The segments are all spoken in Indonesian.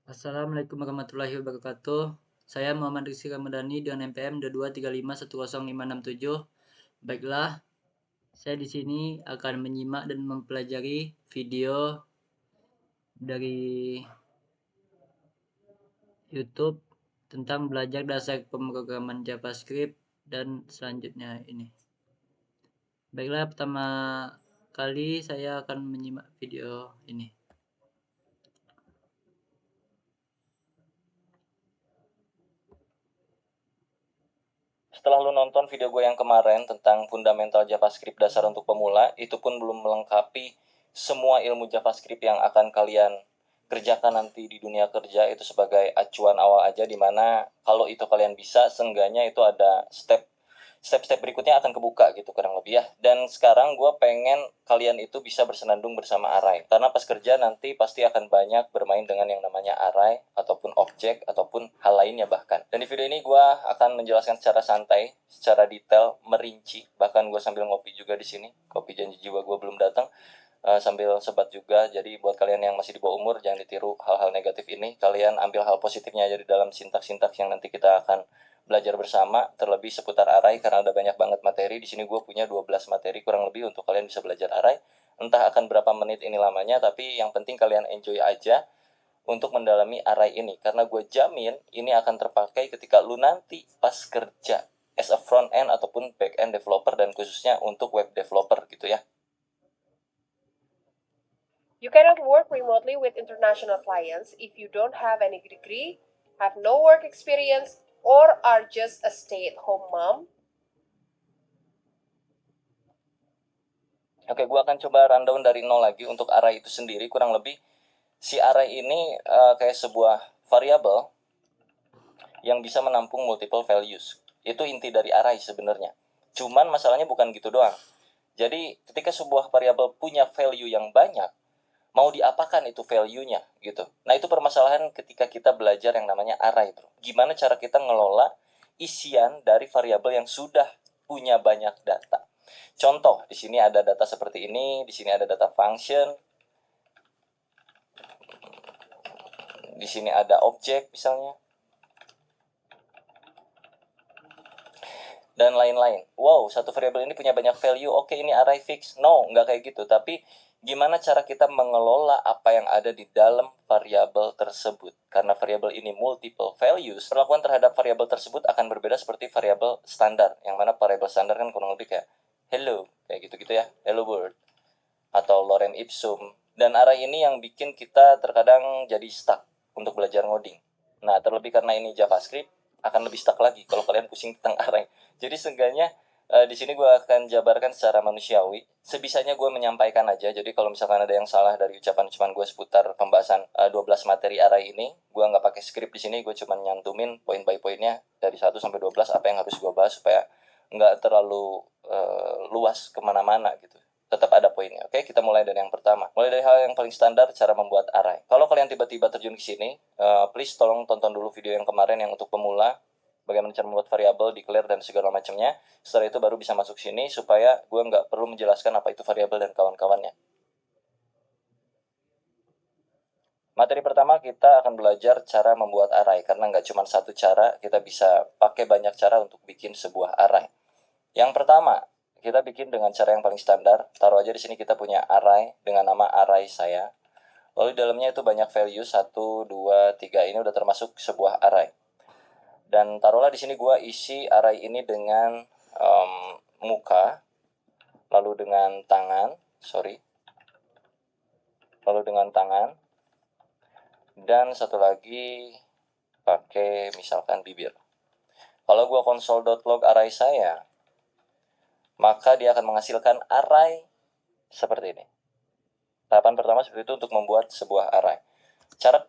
Assalamualaikum warahmatullahi wabarakatuh. Saya Muhammad Rizky Ramadhani dengan NPM 223510567. Baiklah, saya di sini akan menyimak dan mempelajari video dari YouTube tentang belajar dasar pemrograman JavaScript dan selanjutnya ini. Baiklah, pertama kali saya akan menyimak video ini. Setelah lu nonton video gue yang kemarin tentang fundamental JavaScript dasar untuk pemula, itu pun belum melengkapi semua ilmu JavaScript yang akan kalian kerjakan nanti di dunia kerja. Itu sebagai acuan awal aja, dimana kalau itu kalian bisa, seenggaknya itu ada step-step berikutnya akan kebuka gitu kurang lebih ya. Dan sekarang gue pengen kalian itu bisa bersenandung bersama array, karena pas kerja nanti pasti akan banyak bermain dengan yang namanya array ataupun objek ataupun hal lainnya bahkan. Dan di video ini gue akan menjelaskan secara santai, secara detail, merinci, bahkan gue sambil ngopi juga di sini. Kopi janji jiwa gue belum datang. Sambil sebat juga. Jadi buat kalian yang masih di bawah umur, jangan ditiru hal-hal negatif ini. Kalian ambil hal positifnya aja di dalam sintaks-sintaks yang nanti kita akan belajar bersama, terlebih seputar array, karena ada banyak banget materi. Di sini gue punya 12 materi kurang lebih untuk kalian bisa belajar array. Entah akan berapa menit ini lamanya, tapi yang penting kalian enjoy aja untuk mendalami array ini, karena gue jamin ini akan terpakai ketika lu nanti pas kerja as a front end ataupun back end developer, dan khususnya untuk web developer gitu ya. You cannot work remotely with international clients if you don't have any degree, have no work experience, or are just a stay-at-home mom. Oke, gue akan coba rundown dari nol lagi untuk array itu sendiri. Kurang lebih si array ini kayak sebuah variabel yang bisa menampung multiple values. Itu inti dari array sebenarnya. Cuman masalahnya bukan gitu doang. Jadi ketika sebuah variabel punya value yang banyak, mau diapakan itu value-nya gitu. Nah, itu permasalahan ketika kita belajar yang namanya array, bro. Gimana cara kita ngelola isian dari variabel yang sudah punya banyak data. Contoh, di sini ada data seperti ini, di sini ada data function, di sini ada objek misalnya, dan lain-lain. Wow, satu variabel ini punya banyak value. Oke, ini array fix. No, nggak kayak gitu. Tapi gimana cara kita mengelola apa yang ada di dalam variabel tersebut? Karena variabel ini multiple values, perlakuan terhadap variabel tersebut akan berbeda seperti variabel standar. Yang mana variabel standar kan kurang lebih kayak hello, kayak gitu-gitu ya, hello world, atau lorem ipsum. Dan array ini yang bikin kita terkadang jadi stuck untuk belajar ngoding. Nah, terlebih karena ini JavaScript, akan lebih stuck lagi kalau kalian pusing tentang array. Jadi seenggaknya di sini gue akan jabarkan secara manusiawi. Sebisanya gue menyampaikan aja. Jadi kalau misalkan ada yang salah dari ucapan-ucapan gue seputar pembahasan 12 materi array ini, gue nggak pakai skrip di sini. Gue cuma nyantumin poin by poinnya dari 1 sampai 12 apa yang harus gue bahas supaya nggak terlalu luas kemana-mana gitu. Tetap ada poinnya. Oke, kita mulai dari yang pertama. Mulai dari hal yang paling standar, cara membuat array. Kalau kalian tiba-tiba terjun ke sini, please tolong tonton dulu video yang kemarin yang untuk pemula, bagaimana cara membuat variabel, declare, dan segala macamnya. Setelah itu baru bisa masuk sini supaya gue nggak perlu menjelaskan apa itu variabel dan kawan-kawannya. Materi pertama kita akan belajar cara membuat array, karena nggak cuma satu cara, kita bisa pakai banyak cara untuk bikin sebuah array. Yang pertama, kita bikin dengan cara yang paling standar. Taruh aja di sini kita punya array dengan nama array saya. Lalu di dalamnya itu banyak value 1, 2, 3. Ini udah termasuk sebuah array. Dan taruhlah di sini gue isi array ini dengan muka, lalu dengan tangan, lalu dengan tangan, dan satu lagi pakai misalkan bibir. Kalau gue console.log array saya, maka dia akan menghasilkan array seperti ini. Tahapan pertama seperti itu untuk membuat sebuah array. Cara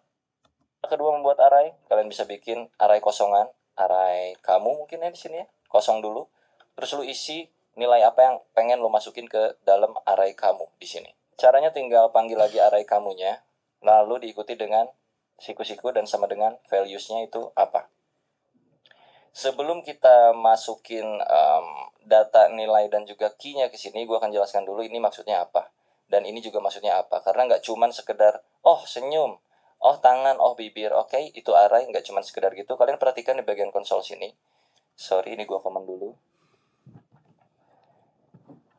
kedua membuat array, kalian bisa bikin array kosongan, array kamu mungkin ya di sini ya, kosong dulu. Terus lu isi nilai apa yang pengen lu masukin ke dalam array kamu di sini. Caranya tinggal panggil lagi array kamunya, lalu diikuti dengan siku-siku dan sama dengan values-nya itu apa. Sebelum kita masukin data nilai dan juga key-nya ke sini, gue akan jelaskan dulu ini maksudnya apa. Dan ini juga maksudnya apa. Karena nggak cuman sekedar, oh senyum, oh tangan, oh bibir, oke, itu array, nggak cuma sekedar gitu. Kalian perhatikan di bagian konsol sini. Sorry, ini gua komen dulu.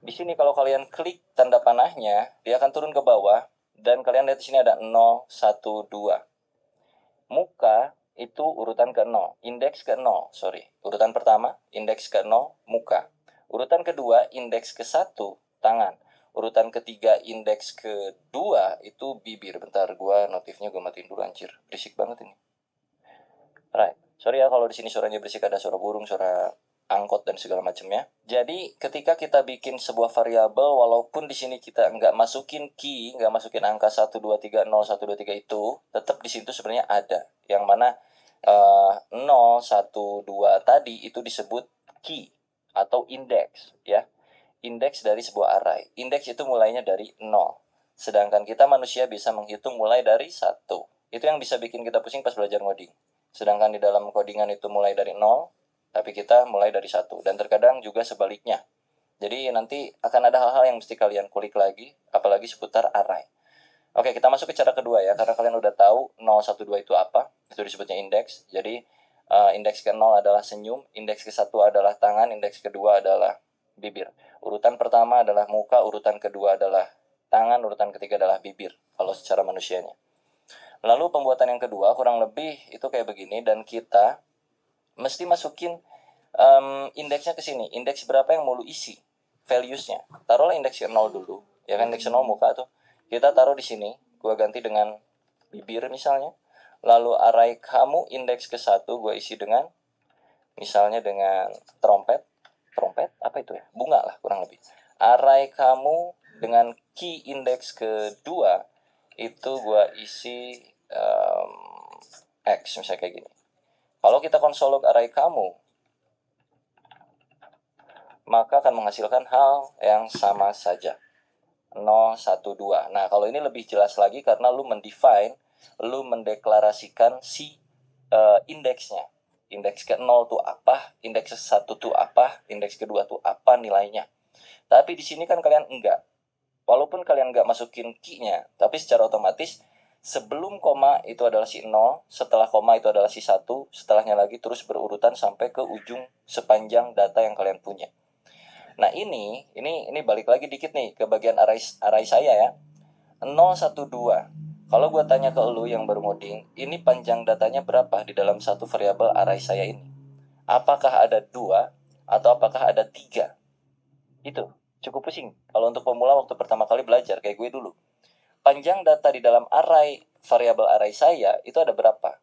Di sini kalau kalian klik tanda panahnya, dia akan turun ke bawah, dan kalian lihat di sini ada 0, 1, 2. Muka itu urutan ke-0, indeks ke-0, sorry. Urutan pertama, indeks ke-0, muka. Urutan kedua, indeks ke-1, tangan. Urutan ketiga, indeks kedua, itu bibir. Bentar, notifnya gue matiin dulu, anjir. Berisik banget ini. Right. Sorry ya kalau di sini suaranya berisik, ada suara burung, suara angkot dan segala macamnya. Jadi ketika kita bikin sebuah variabel, walaupun di sini kita nggak masukin key, nggak masukin angka 1, 2, 3, 0, 1, 2, 3 itu, tetap di situ sebenarnya ada. Yang mana 0, 1, 2 tadi itu disebut key atau indeks ya. Indeks dari sebuah array. Indeks itu mulainya dari 0. Sedangkan kita manusia bisa menghitung mulai dari 1. Itu yang bisa bikin kita pusing pas belajar ngoding. Sedangkan di dalam codingan itu mulai dari 0, tapi kita mulai dari 1. Dan terkadang juga sebaliknya. Jadi nanti akan ada hal-hal yang mesti kalian kulik lagi, apalagi seputar array. Oke, kita masuk ke cara kedua ya, karena kalian udah tahu 0, 1, 2 itu apa. Itu disebutnya indeks. Jadi indeks ke-0 adalah senyum, indeks ke-1 adalah tangan, indeks kedua adalah bibir. Urutan pertama adalah muka, urutan kedua adalah tangan, urutan ketiga adalah bibir, kalau secara manusianya. Lalu pembuatan yang kedua kurang lebih itu kayak begini, dan kita mesti masukin indeksnya ke sini. Indeks berapa yang mau lu isi? Values-nya. Taruhlah indeks 0 dulu. Ya kan indeks 0 muka tuh. Kita taruh di sini. Gua ganti dengan bibir misalnya. Lalu array kamu indeks ke-1 gua isi dengan misalnya dengan trompet. Trompet apa itu ya? Bunga lah kurang lebih. Array kamu dengan key indeks kedua itu gua isi X misalnya kayak gini. Kalau kita konsol log array kamu, maka akan menghasilkan hal yang sama saja. 0, 1, 2. Nah, kalau ini lebih jelas lagi karena lu mendeklarasikan si indeksnya. Indeks ke-0 tuh apa, indeks ke-1 tuh apa, indeks kedua tuh apa nilainya. Tapi di sini kan kalian enggak. Walaupun kalian enggak masukin key-nya, tapi secara otomatis sebelum koma itu adalah si 0, setelah koma itu adalah si 1, setelahnya lagi terus berurutan sampai ke ujung sepanjang data yang kalian punya. Nah, ini balik lagi dikit nih ke bagian array saya ya. 0, 1, 2. Kalau gue tanya ke lu yang baru ngoding, ini panjang datanya berapa di dalam satu variabel array saya ini? Apakah ada 2 atau apakah ada 3? Itu cukup pusing kalau untuk pemula waktu pertama kali belajar kayak gue dulu. Panjang data di dalam variabel array saya itu ada berapa?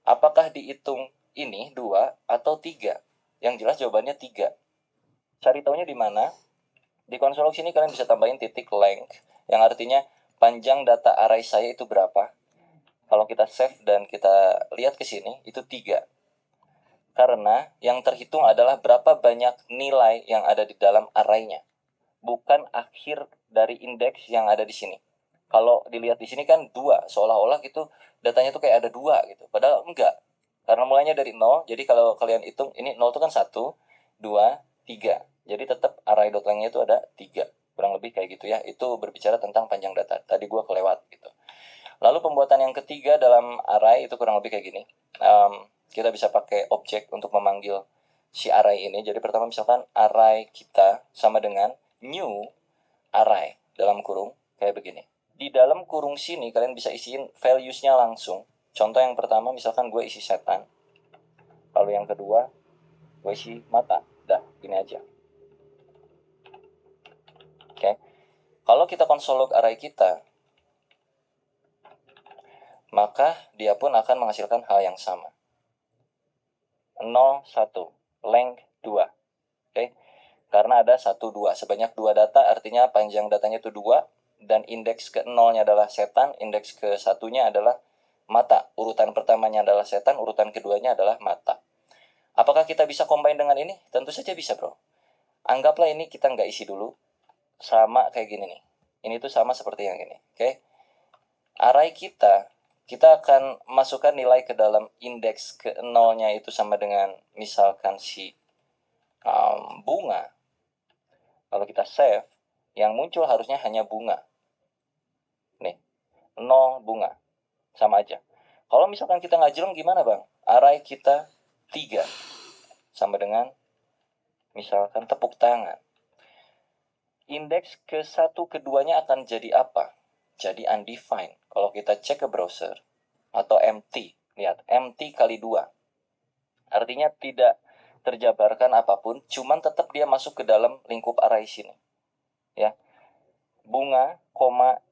Apakah dihitung ini 2 atau 3? Yang jelas jawabannya 3. Cari taunya di mana? Di konsol sini kalian bisa tambahin titik length, yang artinya panjang data array saya itu berapa. Kalau kita save dan kita lihat ke sini, itu 3. Karena yang terhitung adalah berapa banyak nilai yang ada di dalam array-nya, bukan akhir dari indeks yang ada di sini. Kalau dilihat di sini kan 2, seolah-olah gitu datanya tuh kayak ada 2 gitu. Padahal enggak. Karena mulainya dari 0, jadi kalau kalian hitung, ini 0 itu kan 1, 2, 3. Jadi tetap array.length-nya itu ada 3. Kurang lebih kayak gitu ya. Itu berbicara tentang panjang data. Tadi gue kelewat gitu. Lalu pembuatan yang ketiga dalam array itu kurang lebih kayak gini. Kita bisa pakai objek untuk memanggil si array ini. Jadi pertama misalkan array kita sama dengan new array dalam kurung kayak begini. Di dalam kurung sini kalian bisa isiin values-nya langsung. Contoh yang pertama misalkan gue isi setan. Lalu yang kedua gue isi mata. Dah, gini aja. Oke. Kalau kita konsol log array kita, maka dia pun akan menghasilkan hal yang sama. 0, 1, length 2. Oke. Karena ada 1, 2. Sebanyak 2 data artinya panjang datanya itu 2. Dan indeks ke-0-nya adalah setan, indeks ke-1-nya adalah mata. Urutan pertamanya adalah setan, urutan keduanya adalah mata. Apakah kita bisa combine dengan ini? Tentu saja bisa, bro. Anggaplah ini kita nggak isi dulu. Sama kayak gini nih. Ini tuh sama seperti yang ini. Oke. Array kita akan masukkan nilai ke dalam indeks ke-0-nya itu sama dengan misalkan si bunga. Kalau kita save, yang muncul harusnya hanya bunga. Nih, 0 bunga. sama aja. Kalau misalkan kita ngajreng gimana bang? Array kita 3 sama dengan misalkan tepuk tangan. Indeks ke-1 keduanya akan jadi apa? Jadi undefined. Kalau kita cek ke browser atau empty, lihat empty kali 2. Artinya tidak terjabarkan apapun, cuman tetap dia masuk ke dalam lingkup array sini. Ya. Bunga,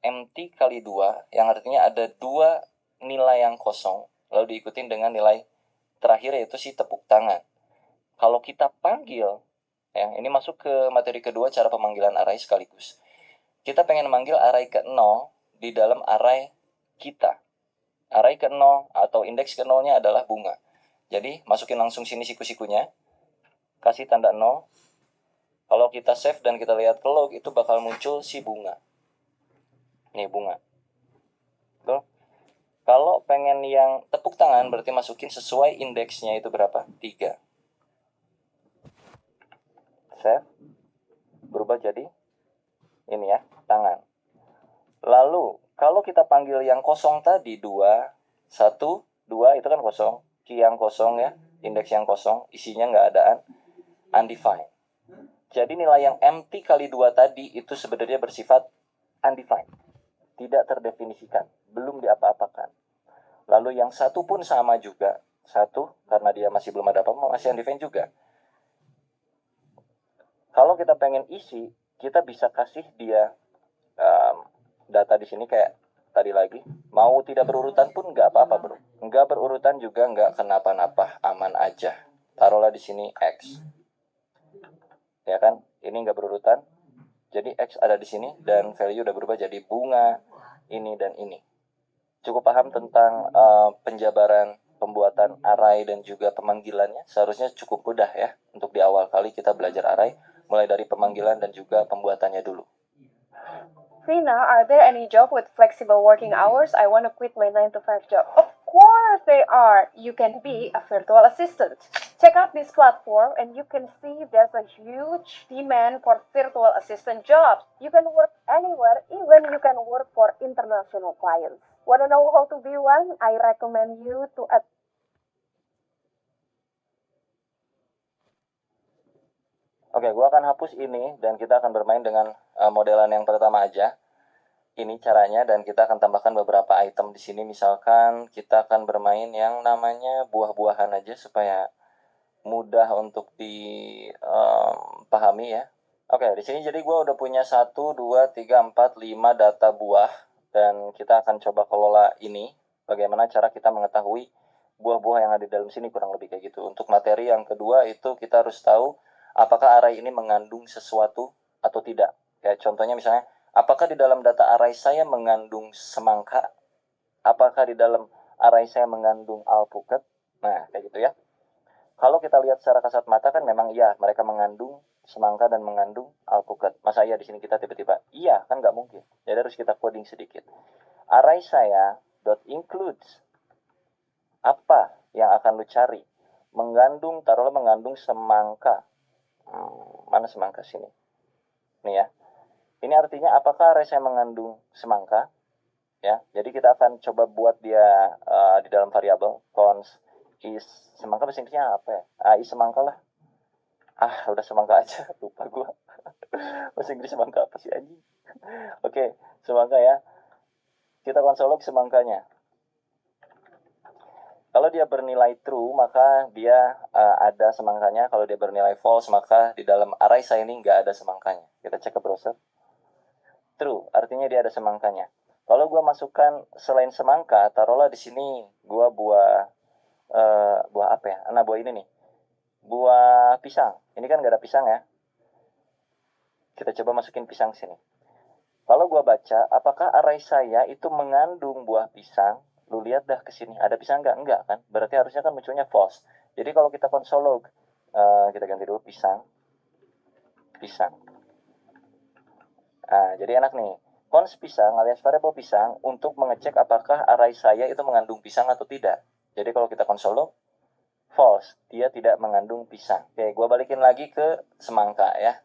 empty kali 2, yang artinya ada 2 nilai yang kosong, lalu diikutin dengan nilai terakhir yaitu si tepuk tangan. Kalau kita panggil, ya, ini masuk ke materi kedua, cara pemanggilan array sekaligus. Kita pengen manggil array ke-0 di dalam array kita. Array ke-0 atau indeks ke-0-nya adalah bunga. Jadi masukin langsung sini siku-sikunya, kasih tanda 0. Kalau kita save dan kita lihat ke log, itu bakal muncul si bunga. Nih bunga. Tuh. Kalau pengen yang tepuk tangan, berarti masukin sesuai indeksnya itu berapa? 3. Save. Berubah jadi ini ya, tangan. Lalu, kalau kita panggil yang kosong tadi, 2, 1, 2 itu kan kosong. Key yang kosong ya, indeks yang kosong, isinya nggak adaan, undefined. Jadi nilai yang empty kali 2 tadi itu sebenarnya bersifat undefined. Tidak terdefinisikan, belum diapa-apakan. Lalu yang 1 pun sama juga. 1, karena dia masih belum ada apa-apa, masih undefined juga. Kalau kita pengen isi, kita bisa kasih dia data di sini kayak tadi lagi. Mau tidak berurutan pun nggak apa-apa bro. Nggak berurutan juga nggak kenapa-napa, aman aja. Taruhlah di sini X. Ya kan, ini nggak berurutan. Jadi X ada di sini dan value udah berubah jadi bunga, ini dan ini. Cukup paham tentang penjabaran, pembuatan array dan juga pemanggilannya. Seharusnya cukup mudah ya untuk di awal kali kita belajar array, mulai dari pemanggilan dan juga pembuatannya dulu. Rina, are there any job with flexible working hours? I want to quit my 9 to 5 job. Of course they are. You can be a virtual assistant. Check out this platform and you can see there's a huge demand for virtual assistant jobs. You can work anywhere, even you can work for international clients. Want to know how to be one? I recommend you to Oke, gue akan hapus ini dan kita akan bermain dengan modelan yang pertama aja. Ini caranya dan kita akan tambahkan beberapa item di sini. Misalkan kita akan bermain yang namanya buah-buahan aja supaya mudah untuk dipahami ya. Oke, di sini jadi gue udah punya 1, 2, 3, 4, 5 data buah dan kita akan coba kelola ini. Bagaimana cara kita mengetahui buah-buah yang ada di dalam sini, kurang lebih kayak gitu. Untuk materi yang kedua itu kita harus tahu apakah array ini mengandung sesuatu atau tidak. Kayak contohnya misalnya, apakah di dalam data array saya mengandung semangka? Apakah di dalam array saya mengandung alpukat? Nah, kayak gitu ya. Kalau kita lihat secara kasat mata kan memang iya, mereka mengandung semangka dan mengandung alpukat. Masa iya di sini kita tiba-tiba iya, kan nggak mungkin. Jadi harus kita coding sedikit. Array saya .includes apa yang akan lu cari? Taruhlah mengandung semangka. Mana semangka sini? Nih ya. Ini artinya apakah array saya mengandung semangka? Ya, jadi kita akan coba buat dia di dalam variabel const is semangka, bahasa Inggrisnya apa ya? Is semangka lah. Udah semangka aja, lupa gue. Bahasa Inggris semangka apa sih anjing? Oke, semangka ya. Kita konsolog semangkanya. Kalau dia bernilai true, maka dia ada semangkanya. Kalau dia bernilai false, maka di dalam array saya ini nggak ada semangkanya. Kita cek ke browser. True, artinya dia ada semangkanya. Kalau gue masukkan selain semangka, taruhlah di sini gue buah apa ya? Nah, buah ini nih. Buah pisang. Ini kan nggak ada pisang ya. Kita coba masukin pisang sini. Kalau gue baca, apakah array saya itu mengandung buah pisang? Lu lihat dah ke sini, ada pisang nggak? Enggak kan? Berarti harusnya kan munculnya false. Jadi kalau kita console log, kita ganti dulu pisang. Jadi enak nih. Const pisang alias variable pisang untuk mengecek apakah array saya itu mengandung pisang atau tidak. Jadi kalau kita console log, false, dia tidak mengandung pisang. Oke, gue balikin lagi ke semangka ya.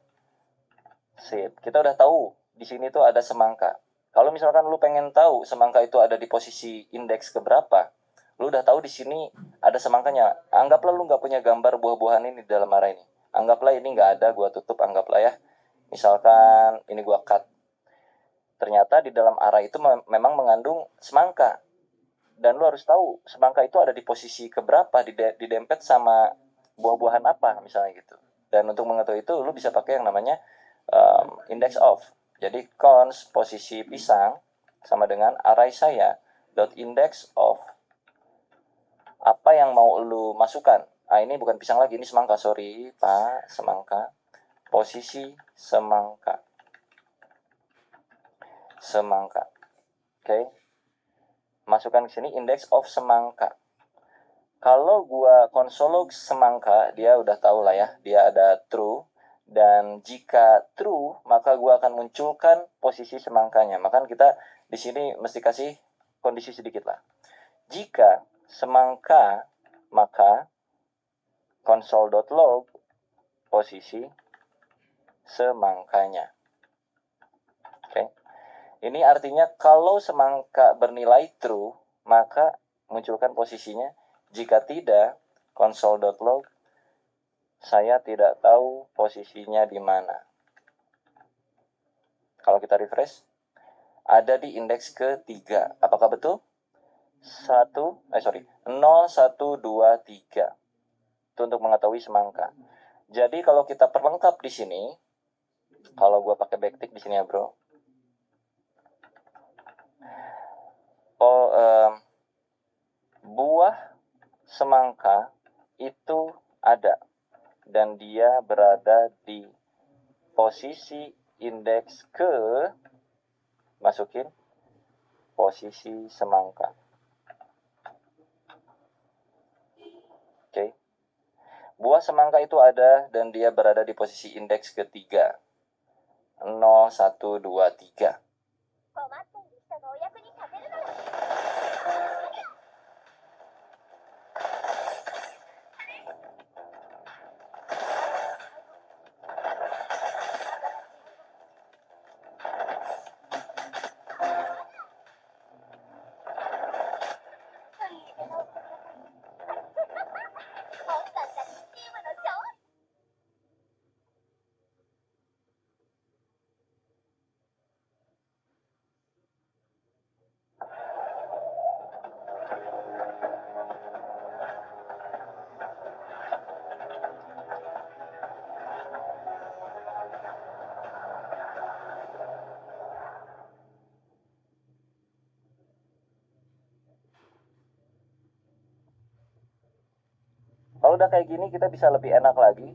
Sip. Kita udah tahu di sini tuh ada semangka. Kalau misalkan lu pengen tahu semangka itu ada di posisi indeks keberapa, lu udah tahu di sini ada semangkanya. Anggaplah lu nggak punya gambar buah-buahan ini di dalam arah ini. Anggaplah ini nggak ada, gua tutup, anggaplah ya. Misalkan ini gua cut. Ternyata di dalam arah itu memang mengandung semangka. Dan lu harus tahu semangka itu ada di posisi keberapa, didempet sama buah-buahan apa misalnya gitu. Dan untuk mengetahui itu lu bisa pakai yang namanya index of. Jadi cons posisi pisang sama dengan array saya dot index of apa yang mau lu masukkan. Ah, ini bukan pisang lagi, ini semangka, sorry Pak, semangka. Posisi semangka. Semangka. Oke. Masukkan ke sini index of semangka. Kalau gua konsolog semangka, dia udah tahu lah ya, dia ada true. Dan jika true, maka gua akan munculkan posisi semangkanya. Maka kita di sini mesti kasih kondisi sedikit lah. Jika semangka, maka console.log posisi semangkanya. Oke. Ini artinya kalau semangka bernilai true, maka munculkan posisinya. Jika tidak, console.log saya tidak tahu posisinya di mana. Kalau kita refresh, ada di indeks ketiga. Apakah betul? 0123. Itu untuk mengetahui semangka. Jadi kalau kita perlengkap di sini, kalau gue pakai backtick di sini ya bro. Buah semangka itu ada. Dan dia berada di posisi indeks masukin posisi semangka. Oke. Buah semangka itu ada dan dia berada di posisi indeks ketiga. 0123. Kalau udah kayak gini kita bisa lebih enak lagi.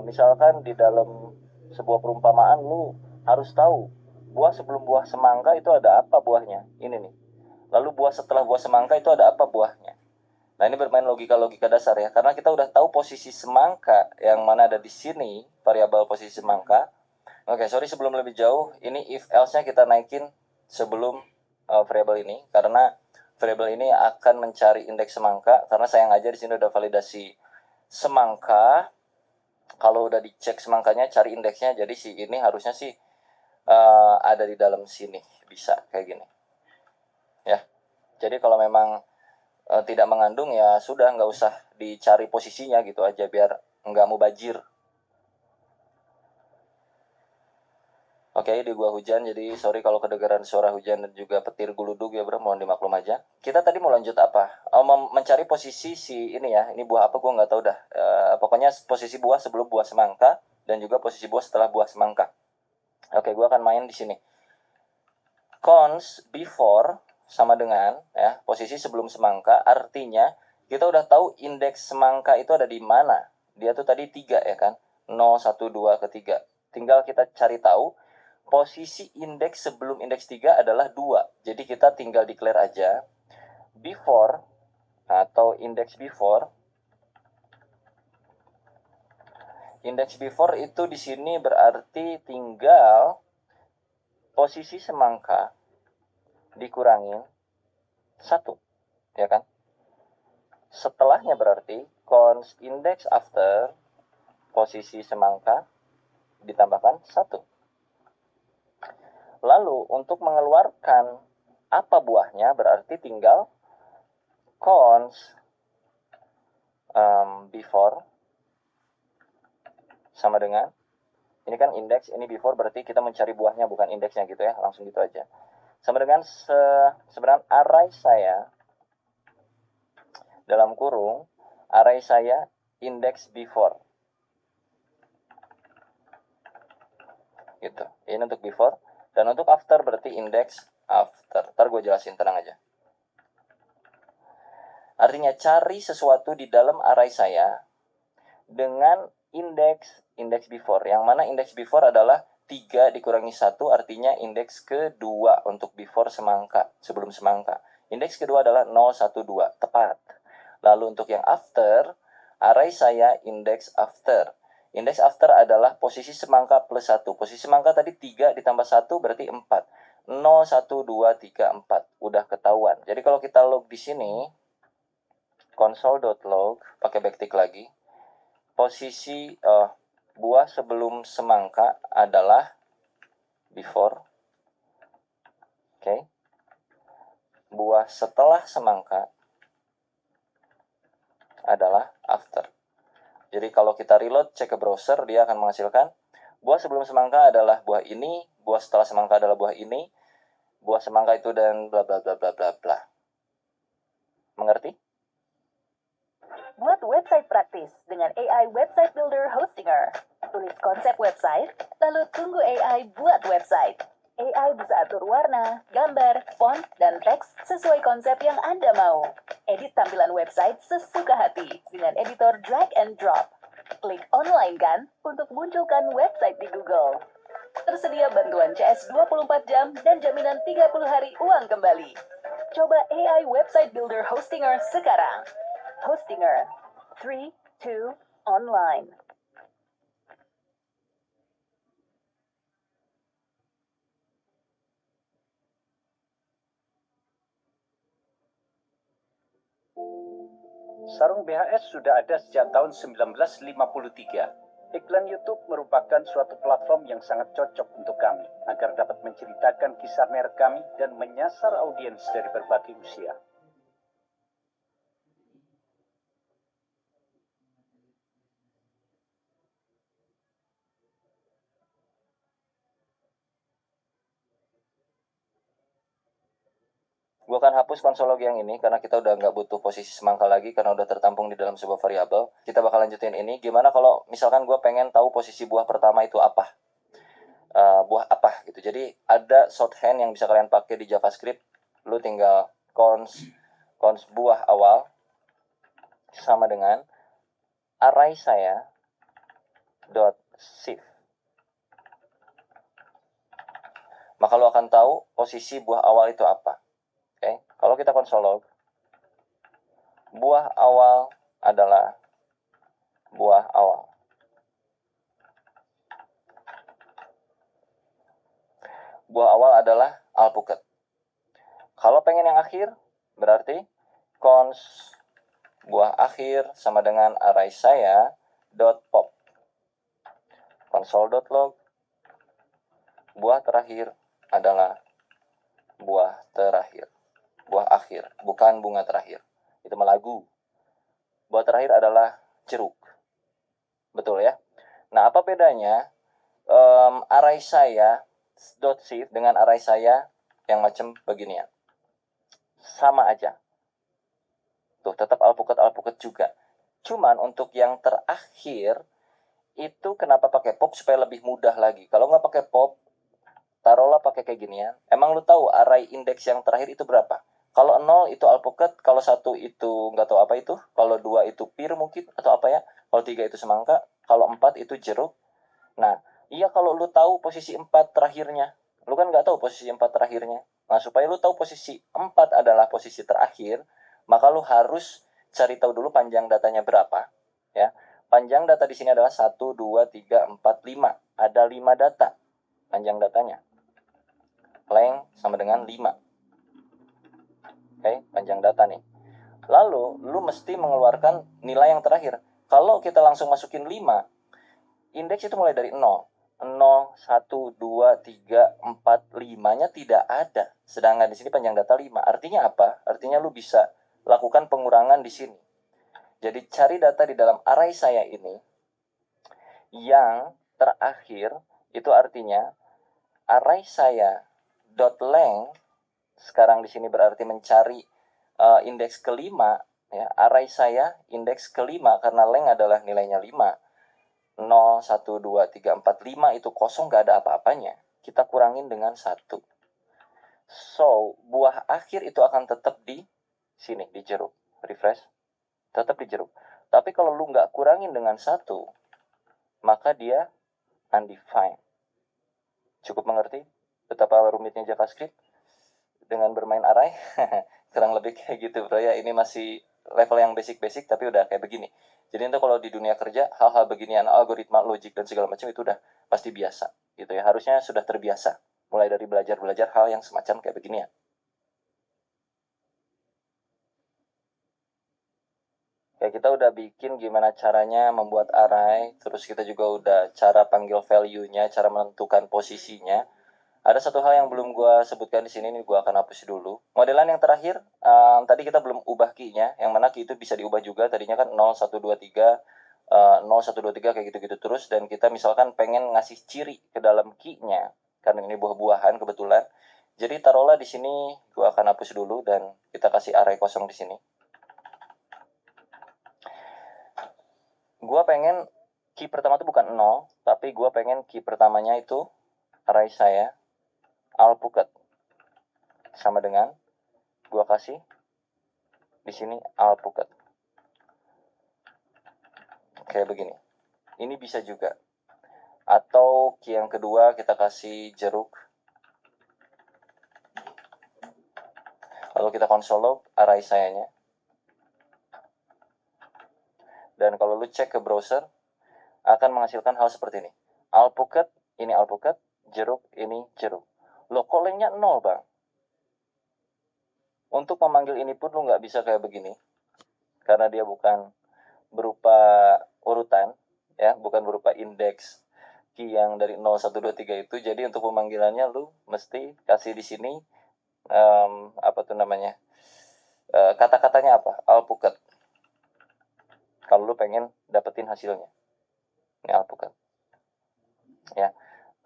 Misalkan di dalam sebuah perumpamaan lu harus tahu buah sebelum buah semangka itu ada apa buahnya. Ini nih. Lalu buah setelah buah semangka itu ada apa buahnya. Nah ini bermain logika-logika dasar ya. Karena kita udah tahu posisi semangka yang mana ada di sini. Variabel posisi semangka. Oke, sorry sebelum lebih jauh. Ini if else-nya kita naikin sebelum variabel ini. Karena variabel ini akan mencari indeks semangka. Karena sayang aja di sini udah validasi semangka. Kalau udah dicek semangkanya, cari indeksnya. Jadi si ini harusnya sih ada di dalam sini. Bisa kayak gini. Ya. Jadi kalau memang tidak mengandung ya sudah nggak usah dicari posisinya gitu aja biar nggak mubazir. Oke, di gua hujan, jadi sorry kalau kedengaran suara hujan dan juga petir guludug ya bro, mohon dimaklum aja. Kita tadi mau lanjut apa? Mencari posisi si ini ya, ini buah apa gua nggak tahu dah. Pokoknya posisi buah sebelum buah semangka dan juga posisi buah setelah buah semangka. Oke, gua akan main di sini. Cons before sama dengan ya posisi sebelum semangka, artinya kita udah tahu indeks semangka itu ada di mana. Dia tuh tadi 3 ya kan, 0, 1, 2 ke 3. Tinggal kita cari tahu posisi indeks sebelum indeks 3 adalah 2. Jadi kita tinggal declare aja before atau index before. Index before itu di sini berarti tinggal posisi semangka dikurangin 1, ya kan? Setelahnya berarti cons index after posisi semangka ditambahkan 1. Lalu untuk mengeluarkan apa buahnya berarti tinggal cons before sama dengan, ini kan indeks, ini before, berarti kita mencari buahnya bukan indeksnya gitu ya, langsung gitu aja. Sama dengan sebenarnya array saya dalam kurung array saya index before. Gitu. Ini untuk before, dan untuk after berarti index after. Ntar gue jelasin, tenang aja. Artinya cari sesuatu di dalam array saya dengan indeks before. Yang mana indeks before adalah 3 dikurangi 1, artinya indeks kedua untuk before semangka, sebelum semangka. Indeks kedua adalah 012, tepat. Lalu untuk yang after, array saya indeks after. Indeks after adalah posisi semangka plus 1. Posisi semangka tadi 3 ditambah 1 berarti 4. 0, 1, 2, 3, 4. Udah ketahuan. Jadi kalau kita log di sini, console.log, pakai backtick lagi, posisi buah sebelum semangka adalah before. Oke. Buah setelah semangka adalah after. Jadi kalau kita reload, cek ke browser, dia akan menghasilkan buah sebelum semangka adalah buah ini, buah setelah semangka adalah buah ini, buah semangka itu dan bla bla bla bla bla bla. Mengerti? Buat website praktis dengan AI Website Builder Hostinger. Tulis konsep website, lalu tunggu AI buat website. AI bisa atur warna, gambar, font, dan teks sesuai konsep yang Anda mau. Edit tampilan website sesuka hati dengan editor drag and drop. Klik online kan untuk munculkan website di Google. Tersedia bantuan CS 24 jam dan jaminan 30 hari uang kembali. Coba AI Website Builder Hostinger sekarang. Hostinger 3, 2, online. Sarung BHS sudah ada sejak tahun 1953. Iklan YouTube merupakan suatu platform yang sangat cocok untuk kami agar dapat menceritakan kisah merek kami dan menyasar audiens dari berbagai usia. Gue akan hapus konsol log yang ini karena kita udah nggak butuh posisi semangka lagi karena udah tertampung di dalam sebuah variabel. Kita bakal lanjutin ini. Gimana kalau misalkan gue pengen tahu posisi buah pertama itu apa? Buah apa gitu. Jadi ada shorthand yang bisa kalian pakai di JavaScript. Lu tinggal cons buah awal sama dengan array saya dot shift. Maka lu akan tahu posisi buah awal itu apa. Oke, kalau kita console log, buah awal adalah buah awal. Buah awal adalah alpukat. Kalau pengen yang akhir, berarti cons buah akhir sama dengan array saya dot pop. Console.log, buah terakhir adalah buah terakhir. Buah akhir, bukan bunga terakhir. Itu melagu. Buah terakhir adalah jeruk. Betul ya? Nah, apa bedanya array saya dot shift dengan array saya yang macam beginian? Sama aja. Tuh, tetap alpukat juga. Cuman untuk yang terakhir, itu kenapa pakai pop supaya lebih mudah lagi. Kalau nggak pakai pop, taruhlah pakai kayak ginian. Emang lu tahu array indeks yang terakhir itu berapa? Kalau 0 itu alpukat, kalau 1 itu nggak tahu apa itu, kalau 2 itu pir mungkin, atau apa ya, kalau 3 itu semangka, kalau 4 itu jeruk. Nah, iya kalau lu tahu posisi 4 terakhirnya, lu kan nggak tahu posisi 4 terakhirnya. Nah, supaya lu tahu posisi 4 adalah posisi terakhir, maka lu harus cari tahu dulu panjang datanya berapa. Ya, panjang data di sini adalah 1, 2, 3, 4, 5. Ada 5 data panjang datanya. Length sama dengan 5. Oke, panjang data nih. Lalu, lu mesti mengeluarkan nilai yang terakhir. Kalau kita langsung masukin 5, indeks itu mulai dari 0. 0, 1, 2, 3, 4, 5-nya tidak ada. Sedangkan di sini panjang data 5. Artinya apa? Artinya lu bisa lakukan pengurangan di sini. Jadi cari data di dalam array saya ini yang terakhir, itu artinya array saya .length sekarang di sini berarti mencari indeks kelima, ya. Array saya indeks kelima karena length adalah nilainya 5. 0, 1, 2, 3, 4, 5 itu kosong, gak ada apa-apanya. Kita kurangin dengan 1. So, buah akhir itu akan tetap di sini, di jeruk. Refresh. Tetap di jeruk. Tapi kalau lu nggak kurangin dengan 1, maka dia undefined. Cukup mengerti betapa rumitnya JavaScript dengan bermain array? Kurang lebih kayak gitu bro ya. Ini masih level yang basic-basic tapi udah kayak begini. Jadi itu kalau di dunia kerja hal-hal beginian, algoritma, logik dan segala macam itu udah pasti biasa gitu ya. Harusnya sudah terbiasa mulai dari belajar hal yang semacam kayak beginian. Ya kita udah bikin gimana caranya membuat array, terus kita juga udah cara panggil value-nya, cara menentukan posisinya. Ada satu hal yang belum gue sebutkan di sini, nih gue akan hapus dulu. Modelan yang terakhir, tadi kita belum ubah key-nya, yang mana key itu bisa diubah juga. Tadinya kan 0, 1, 2, 3, 0, 1, 2, 3 kayak gitu-gitu terus. Dan kita misalkan pengen ngasih ciri ke dalam key-nya, karena ini buah-buahan kebetulan. Jadi taruhlah di sini, gue akan hapus dulu dan kita kasih array kosong di sini. Gue pengen key pertama itu bukan 0, tapi gue pengen key pertamanya itu array saya alpukat sama dengan gua kasih di sini alpukat kayak begini. Ini bisa juga, atau key yang kedua kita kasih jeruk, lalu kita console log array sayanya, dan kalau lu cek ke browser akan menghasilkan hal seperti ini. Alpukat, ini alpukat, jeruk, ini jeruk. Lo kok lengthnya 0 bang? Untuk memanggil ini pun lu nggak bisa kayak begini, karena dia bukan berupa urutan, ya, bukan berupa indeks key yang dari 0, 1, 2, 3 itu. Jadi untuk pemanggilannya lu mesti kasih di sini apa tuh namanya, kata-katanya apa, alpukat, kalau lu pengen dapetin hasilnya. Ini alpukat, ya.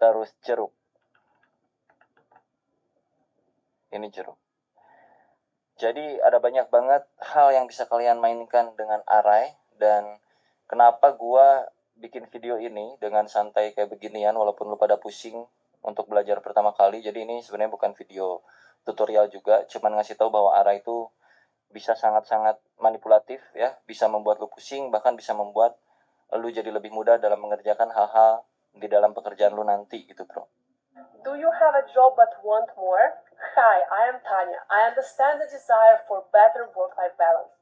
Terus jeruk, ini jeruk. Jadi ada banyak banget hal yang bisa kalian mainkan dengan array. Dan kenapa gua bikin video ini dengan santai kayak beginian walaupun lu pada pusing untuk belajar pertama kali. Jadi ini sebenarnya bukan video tutorial juga, cuman ngasih tahu bahwa array itu bisa sangat-sangat manipulatif, ya, bisa membuat lu pusing, bahkan bisa membuat lu jadi lebih mudah dalam mengerjakan hal-hal di dalam pekerjaan lu nanti gitu bro. Do you have a job but want more? Hi, I am Tanya. I understand the desire for better work-life balance.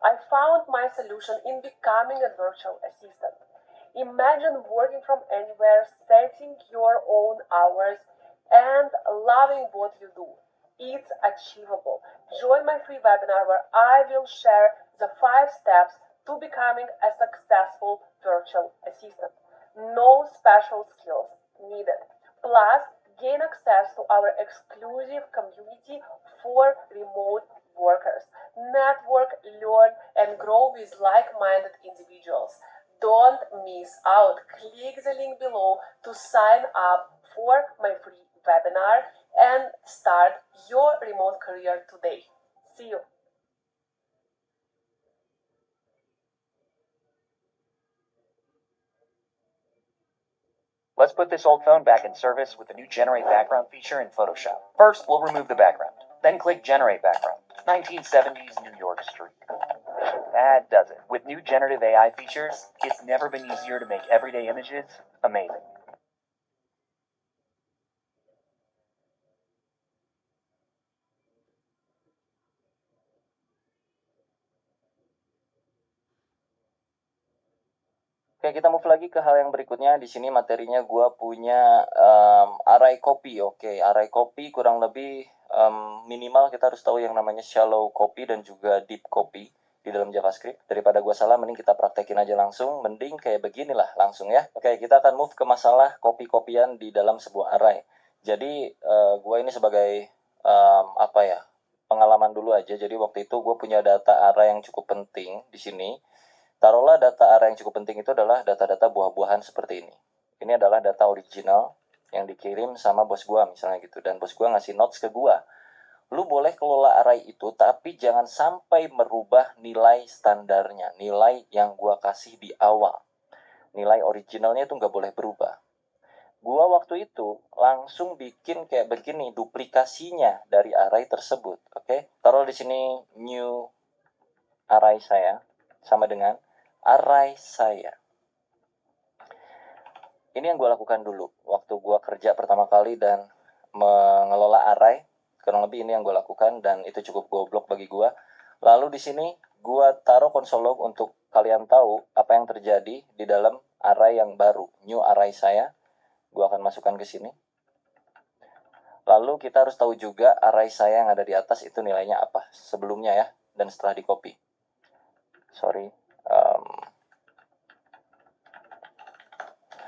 I found my solution in becoming a virtual assistant. Imagine working from anywhere, setting your own hours, and loving what you do. It's achievable. Join my free webinar where I will share the 5 steps to becoming a successful virtual assistant. No special skills needed. Plus, gain access to our exclusive community for remote workers. Network, learn, and grow with like-minded individuals. Don't miss out. Click the link below to sign up for my free webinar and start your remote career today. See you. Let's put this old phone back in service with the new Generate Background feature in Photoshop. First, we'll remove the background. Then click Generate Background. 1970s New York Street. That does it. With new generative AI features, it's never been easier to make everyday images amazing. Oke, kita move lagi ke hal yang berikutnya. Di sini materinya gue punya array copy. Oke, array copy kurang lebih minimal kita harus tahu yang namanya shallow copy dan juga deep copy. di dalam JavaScript. Daripada gue salah, mending kita praktekin aja langsung. Mending kayak beginilah langsung ya. Oke, kita akan move ke masalah copy-copyan di dalam sebuah array. Jadi gue ini sebagai pengalaman dulu aja. Jadi waktu itu gue punya data array yang cukup penting di sini. Taruhlah data array yang cukup penting itu adalah data-data buah-buahan seperti ini. Ini adalah data original yang dikirim sama bos gue misalnya gitu. Dan bos gue ngasih notes ke gue. Lu boleh kelola array itu, tapi jangan sampai merubah nilai standarnya, nilai yang gua kasih di awal. Nilai originalnya itu nggak boleh berubah. Gua waktu itu langsung bikin kayak begini, duplikasinya dari array tersebut. Oke, taruh di sini new array saya sama dengan array saya. Ini yang gua lakukan dulu waktu gua kerja pertama kali dan mengelola array. Kurang lebih ini yang gue lakukan dan itu cukup goblok bagi gue. Lalu di sini gue taruh console log untuk kalian tahu apa yang terjadi di dalam array yang baru, new array saya. Gue akan masukkan ke sini. Lalu kita harus tahu juga array saya yang ada di atas itu nilainya apa sebelumnya ya, dan setelah di copy.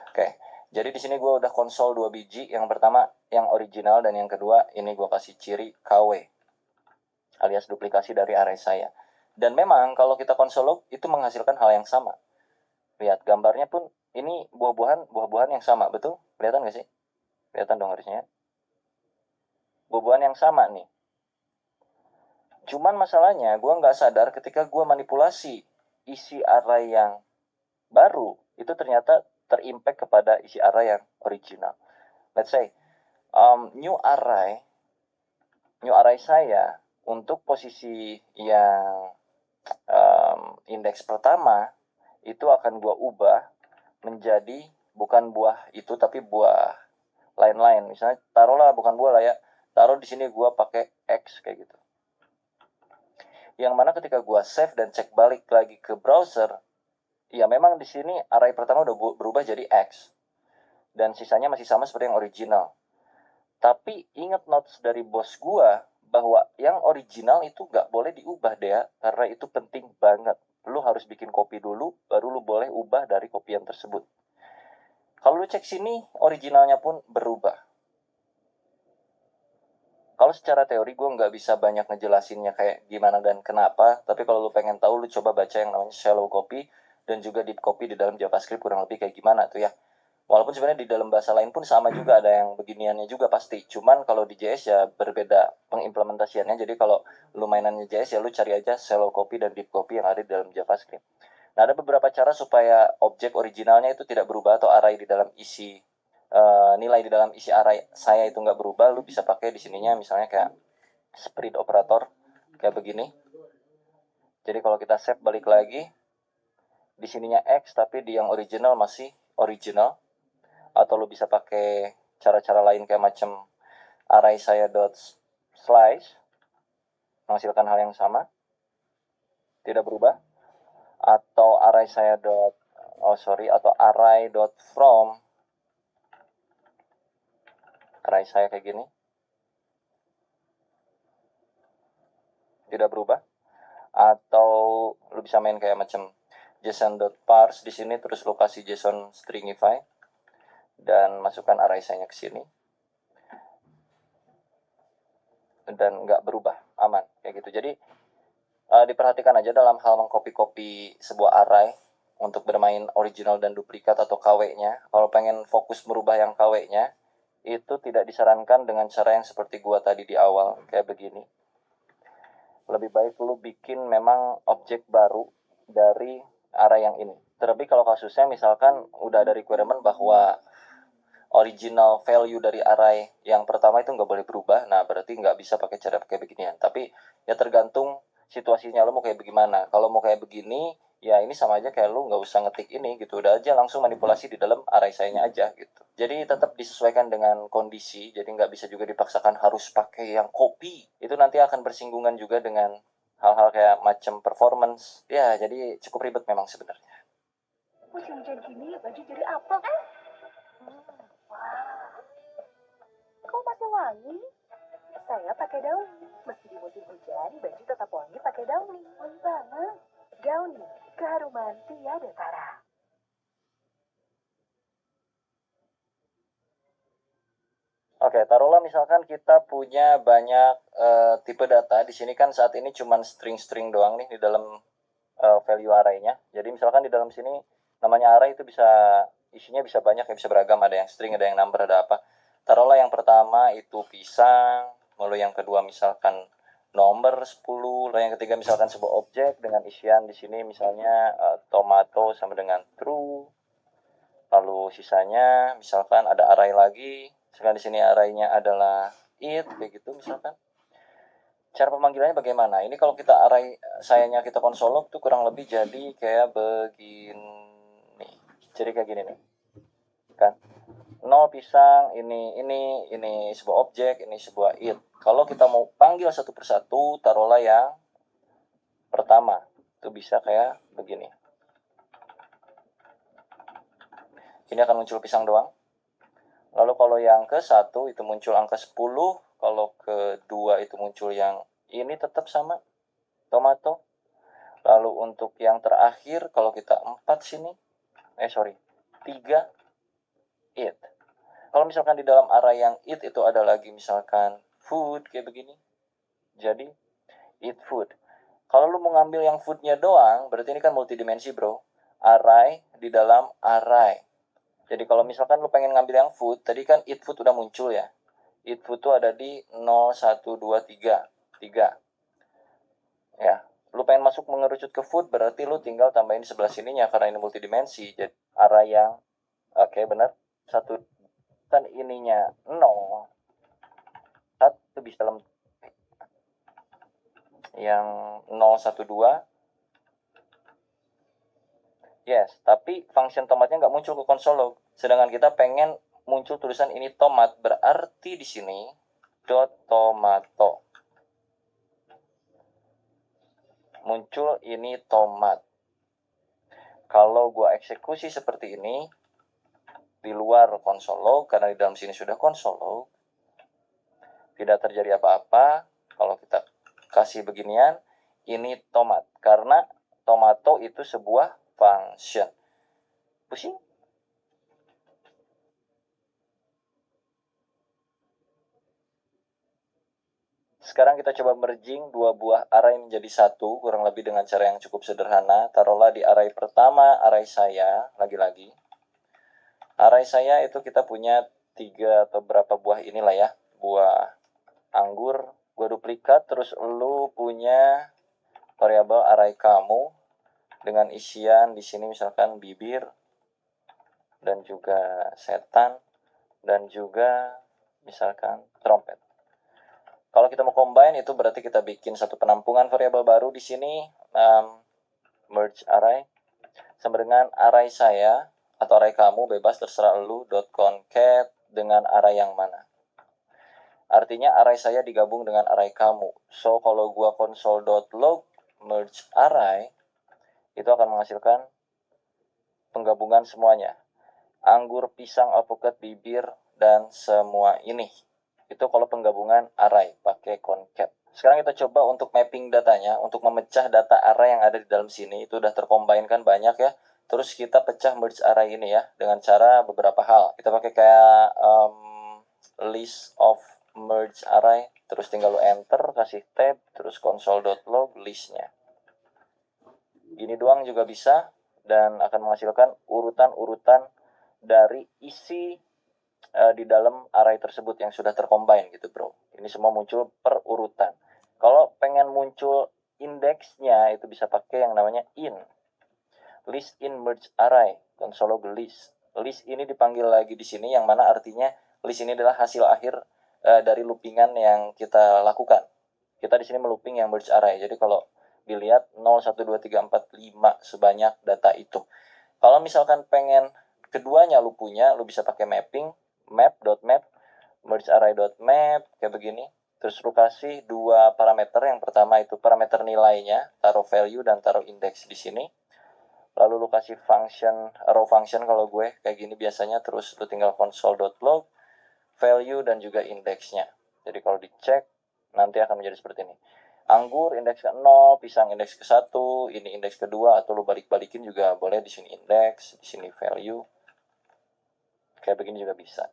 Oke. Jadi di sini gue udah konsol 2 biji. Yang pertama yang original dan yang kedua ini gue kasih ciri KW alias duplikasi dari array saya. Dan memang kalau kita konsol log itu menghasilkan hal yang sama. Lihat gambarnya pun ini buah-buahan yang sama, betul? Kelihatan nggak sih? Kelihatan dong harusnya. Buah-buahan yang sama nih. Cuman masalahnya gue nggak sadar ketika gue manipulasi isi array yang baru itu ternyata terimpact kepada isi array yang original. Let's say new array saya untuk posisi yang indeks pertama itu akan gua ubah menjadi bukan buah itu tapi buah lain-lain. Misalnya taruhlah bukan buah lah ya, taruh di sini gua pakai X kayak gitu. Yang mana ketika gua save dan cek balik lagi ke browser, ya memang di sini array pertama udah berubah jadi X. Dan sisanya masih sama seperti yang original. Tapi ingat notes dari bos gua bahwa yang original itu nggak boleh diubah deh, karena itu penting banget. Lu harus bikin copy dulu, baru lu boleh ubah dari copyan tersebut. Kalau lu cek sini, originalnya pun berubah. Kalau secara teori gue nggak bisa banyak ngejelasinnya kayak gimana dan kenapa, tapi kalau lu pengen tahu, lu coba baca yang namanya shallow copy dan juga deep copy di dalam JavaScript kurang lebih kayak gimana tuh ya. Walaupun sebenarnya di dalam bahasa lain pun sama juga, ada yang beginiannya juga pasti. Cuman kalau di JS ya berbeda pengimplementasiannya. Jadi kalau lu mainannya JS ya lu cari aja shallow copy dan deep copy yang ada di dalam JavaScript. Nah, ada beberapa cara supaya objek originalnya itu tidak berubah atau array di dalam isi nilai di dalam isi array saya itu nggak berubah. Lu bisa pakai di sininya misalnya kayak spread operator kayak begini. Jadi kalau kita save balik lagi, di sininya X tapi di yang original masih original. Atau lu bisa pakai cara-cara lain kayak macam array saya dot slice menghasilkan hal yang sama, tidak berubah. Atau array saya atau array dot from, array saya kayak gini, tidak berubah. Atau lu bisa main kayak macam json.parse di sini, terus lu kasih json stringify dan masukkan array saya ke sini dan nggak berubah, aman kayak gitu. Jadi diperhatikan aja dalam hal mengcopy-copy sebuah array untuk bermain original dan duplikat atau KW-nya. Kalau pengen fokus merubah yang KW-nya, itu tidak disarankan dengan cara yang seperti gua tadi di awal kayak begini. Lebih baik lu bikin memang objek baru dari array yang ini. Terlebih kalau kasusnya misalkan udah ada requirement bahwa original value dari array yang pertama itu nggak boleh berubah, nah berarti nggak bisa pakai cara kayak beginian. Tapi ya tergantung situasinya lo mau kayak bagaimana. Kalau mau kayak begini, ya ini sama aja kayak lo nggak usah ngetik ini gitu, udah aja langsung manipulasi di dalam array saya-nya aja gitu. Jadi tetap disesuaikan dengan kondisi, jadi nggak bisa juga dipaksakan harus pakai yang copy. Itu nanti akan bersinggungan juga dengan hal-hal kayak macam performance. Ya, jadi cukup ribet memang sebenarnya. Musim hujan gini baju jadi apa? Wah, kok masih wangi? Saya pakai daun. Meski di musim hujan, baju tetap wangi pakai daun. Wangi banget. keharuman tiada tara. Oke, taruhlah misalkan kita punya banyak tipe data. Di sini kan saat ini cuma string-string doang nih di dalam value array-nya. Jadi misalkan di dalam sini namanya array itu bisa isinya bisa banyak ya, bisa beragam, ada yang string, ada yang number, ada apa. Taruhlah yang pertama itu pisang, lalu yang kedua misalkan nomor 10, lalu yang ketiga misalkan sebuah objek dengan isian di sini misalnya tomato sama dengan true. Lalu sisanya misalkan ada array lagi, sekarang di sini array-nya adalah it kayak gitu misalkan. Cara pemanggilannya bagaimana? Ini kalau kita array sayanya kita konsol log tuh kurang lebih jadi kayak begini. Jadi kayak gini nih. Kan? 0 pisang, ini sebuah objek, ini sebuah it. Kalau kita mau panggil satu persatu, taruhlah yang pertama. Itu bisa kayak begini. Ini akan muncul pisang doang. Lalu kalau yang ke-1 itu muncul angka 10, kalau kedua itu muncul yang ini tetap sama, tomato. Lalu untuk yang terakhir, kalau kita 4 sini, 3, it. Kalau misalkan di dalam array yang it itu ada lagi misalkan food, kayak begini. Jadi, eat food. Kalau lu mau ngambil yang foodnya doang, berarti ini kan multidimensi bro. Array di dalam array. Jadi kalau misalkan lu pengen ngambil yang food, tadi kan eat food udah muncul ya. Eat food tuh ada di 0, 1, 2, 3. 3. Ya, lu pengen masuk mengerucut ke food, berarti lu tinggal tambahin di sebelah sininya karena ini multidimensi. Jadi array yang, oke benar, 1 kan ininya 0. 1 bisa dalam yang 0, 1, 2. Yes, tapi function tomatnya nggak muncul ke konsol log. Sedangkan kita pengen muncul tulisan ini tomat, berarti di sini dot tomato. Muncul ini tomat. Kalau gua eksekusi seperti ini di luar konsol log, karena di dalam sini sudah konsol log, tidak terjadi apa-apa. Kalau kita kasih beginian, ini tomat. Karena tomato itu sebuah function. Pusing? Sekarang kita coba merging dua buah array menjadi satu, kurang lebih dengan cara yang cukup sederhana. Taruhlah di array pertama, array saya, lagi-lagi. Array saya itu kita punya 3 atau berapa buah inilah ya, buah anggur. Gue duplikat, terus lu punya variabel array kamu dengan isian di sini misalkan bibir dan juga setan dan juga misalkan trompet. Kalau kita mau combine itu berarti kita bikin satu penampungan variabel baru di sini, merge array sama dengan array saya atau array kamu, bebas terserah lu, .concat dengan array yang mana. Artinya array saya digabung dengan array kamu. So kalau gua console.log merge array itu akan menghasilkan penggabungan semuanya. Anggur, pisang, alpukat, bibir, dan semua ini. Itu kalau penggabungan array pakai concat. Sekarang kita coba untuk mapping datanya, untuk memecah data array yang ada di dalam sini. Itu udah tercombine kan banyak ya. Terus kita pecah merge array ini ya, dengan cara beberapa hal. Kita pakai kayak list of merge array, terus tinggal lu enter, kasih tab, terus console.log listnya. Gini doang juga bisa, dan akan menghasilkan urutan-urutan dari isi di dalam array tersebut yang sudah tercombine gitu bro. Ini semua muncul per urutan. Kalau pengen muncul indeksnya itu bisa pakai yang namanya in. List in merge array, console.log list. List ini dipanggil lagi di sini yang mana artinya list ini adalah hasil akhir dari loopingan yang kita lakukan. Kita di sini melooping yang merge array. Jadi kalau dilihat 0, 1, 2, 3, 4, 5 sebanyak data itu. Kalau misalkan pengen keduanya lu punya, lu bisa pakai mapping, map.map, merge array.map, kayak begini. Terus lu kasih dua parameter. Yang pertama itu parameter nilainya, taruh value dan taruh index di sini. Lalu lu kasih function, row function kalau gue kayak gini biasanya. Terus lu tinggal console.log value dan juga indexnya. Jadi kalau dicek nanti akan menjadi seperti ini. Anggur indeks ke 0, pisang indeks ke 1, ini indeks kedua, atau lu balik-balikin juga boleh. Di sini indeks, di sini value. Kayak begini juga bisa.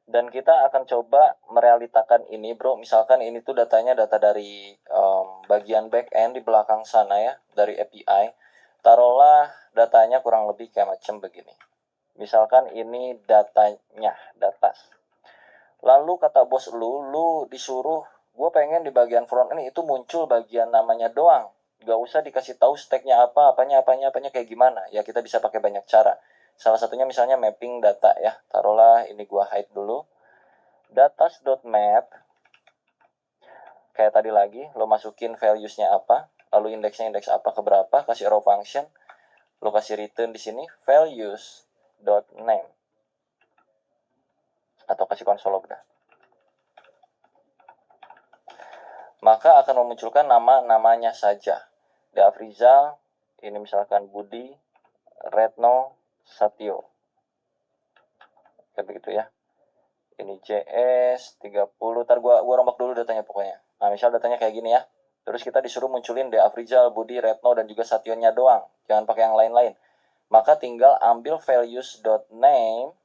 Dan kita akan coba merealitakan ini, bro. Misalkan ini tuh datanya data dari bagian back end di belakang sana ya, dari API. Taruhlah datanya kurang lebih kayak macam begini. Misalkan ini datanya, datas. Lalu kata bos lu disuruh, gue pengen di bagian front end itu muncul bagian namanya doang. Gak usah dikasih tahu stacknya apa, apanya kayak gimana. Ya kita bisa pakai banyak cara. Salah satunya misalnya mapping data ya. Taruhlah ini gua hide dulu. Datas.map. Kayak tadi lagi, lo masukin values-nya apa, lalu indeksnya indeks apa ke berapa, kasih row function, lo kasih return di sini values.name atau kasih console log dah. Maka akan memunculkan nama-namanya saja. Afrizal, ini misalkan Budi, Retno, Satyo. Kayak begitu ya. Ini JS 30, ntar gua rombak dulu datanya pokoknya. Nah, misal datanya kayak gini ya. Terus kita disuruh munculin Afrizal, Budi, Retno, dan juga Satyonya doang. Jangan pakai yang lain-lain. Maka tinggal ambil values.name,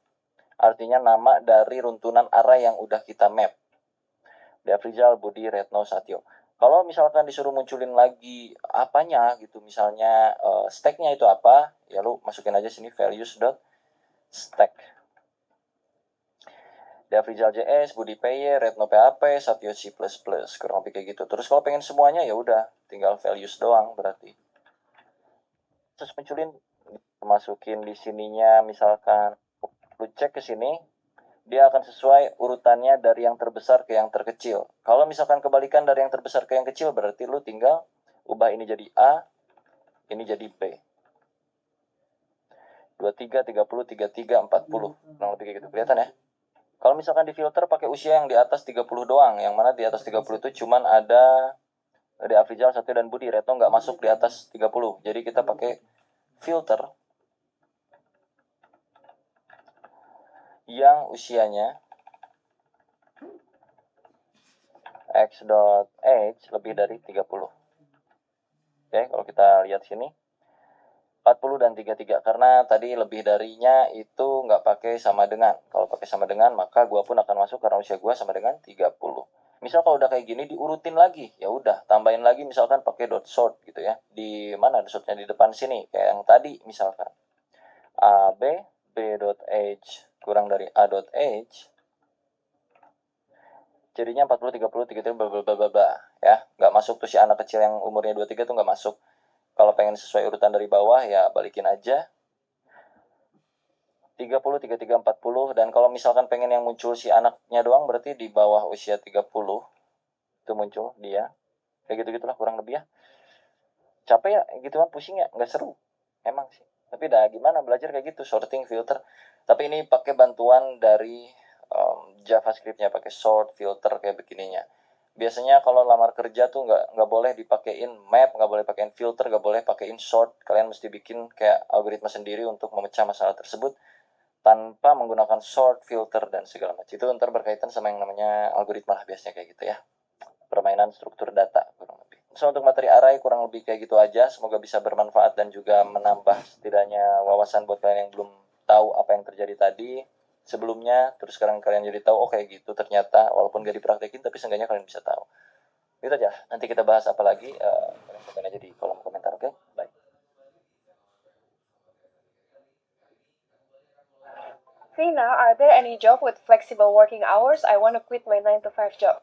artinya nama dari runtunan array yang udah kita map. Afrizal, Budi, Retno, Satyo. Kalau misalkan disuruh munculin lagi apanya gitu, misalnya stacknya itu apa, ya lu masukin aja sini values.stack. Afrizal JS, Budi PY, Retno PHP, Satyo C++, kurang lebih kayak gitu. Terus kalau pengen semuanya ya udah, tinggal values doang berarti. Terus munculin, masukin di sininya, misalkan lu cek ke sini, dia akan sesuai urutannya dari yang terbesar ke yang terkecil. Kalau misalkan kebalikan dari yang terbesar ke yang kecil, berarti lu tinggal ubah ini jadi A, ini jadi B. 23, 30, 33, 40. Kurang lebih kayak gitu, kelihatan ya? Kalau misalkan di filter pakai usia yang di atas 30 doang, yang mana di atas 30 itu cuman ada Afrizal, Satyo, dan Budi. Retno nggak masuk di atas 30. Jadi kita pakai filter yang usianya x.age lebih dari 30. Oke, kalau kita lihat sini 40 dan 33, karena tadi lebih darinya itu nggak pakai sama dengan. Kalau pakai sama dengan, maka gua pun akan masuk karena usia gua sama dengan 30. Misal kalau udah kayak gini diurutin lagi, ya udah tambahin lagi misalkan pakai dot sort gitu ya. Di mana dot sortnya, di depan sini kayak yang tadi misalkan. A B B.age kurang dari A.age. Jadinya 40, 30, 33 bla ya. Nggak masuk tuh si anak kecil yang umurnya 23 tuh nggak masuk. Kalau pengen sesuai urutan dari bawah ya balikin aja. 30, 33, 40. Dan kalau misalkan pengen yang muncul si anaknya doang, berarti di bawah usia 30 itu muncul dia. Kayak gitu-gitulah kurang lebih ya. Capek ya, gituan pusing ya, nggak seru. Emang sih. Tapi dah gimana belajar kayak gitu, sorting, filter. Tapi ini pakai bantuan dari JavaScript-nya, pakai sort, filter kayak begininya. Biasanya kalau lamar kerja tuh nggak boleh dipakein map, nggak boleh pakein filter, nggak boleh pakein sort. Kalian mesti bikin kayak algoritma sendiri untuk memecah masalah tersebut tanpa menggunakan sort, filter, dan segala macam. Itu ntar berkaitan sama yang namanya algoritma lah biasanya kayak gitu ya. Permainan struktur data kurang lebih. So, untuk materi array kurang lebih kayak gitu aja. Semoga bisa bermanfaat dan juga menambah setidaknya wawasan buat kalian yang belum tahu apa yang terjadi tadi sebelumnya. Terus sekarang kalian jadi tahu, oh kayak gitu ternyata, walaupun gak dipraktekin tapi seenggaknya kalian bisa tahu. Gitu aja. Nanti kita bahas apa lagi, kalian komen aja di kolom komentar, oke? Bye. Vina, are there any job with flexible working hours? I want to quit my 9 to 5 job.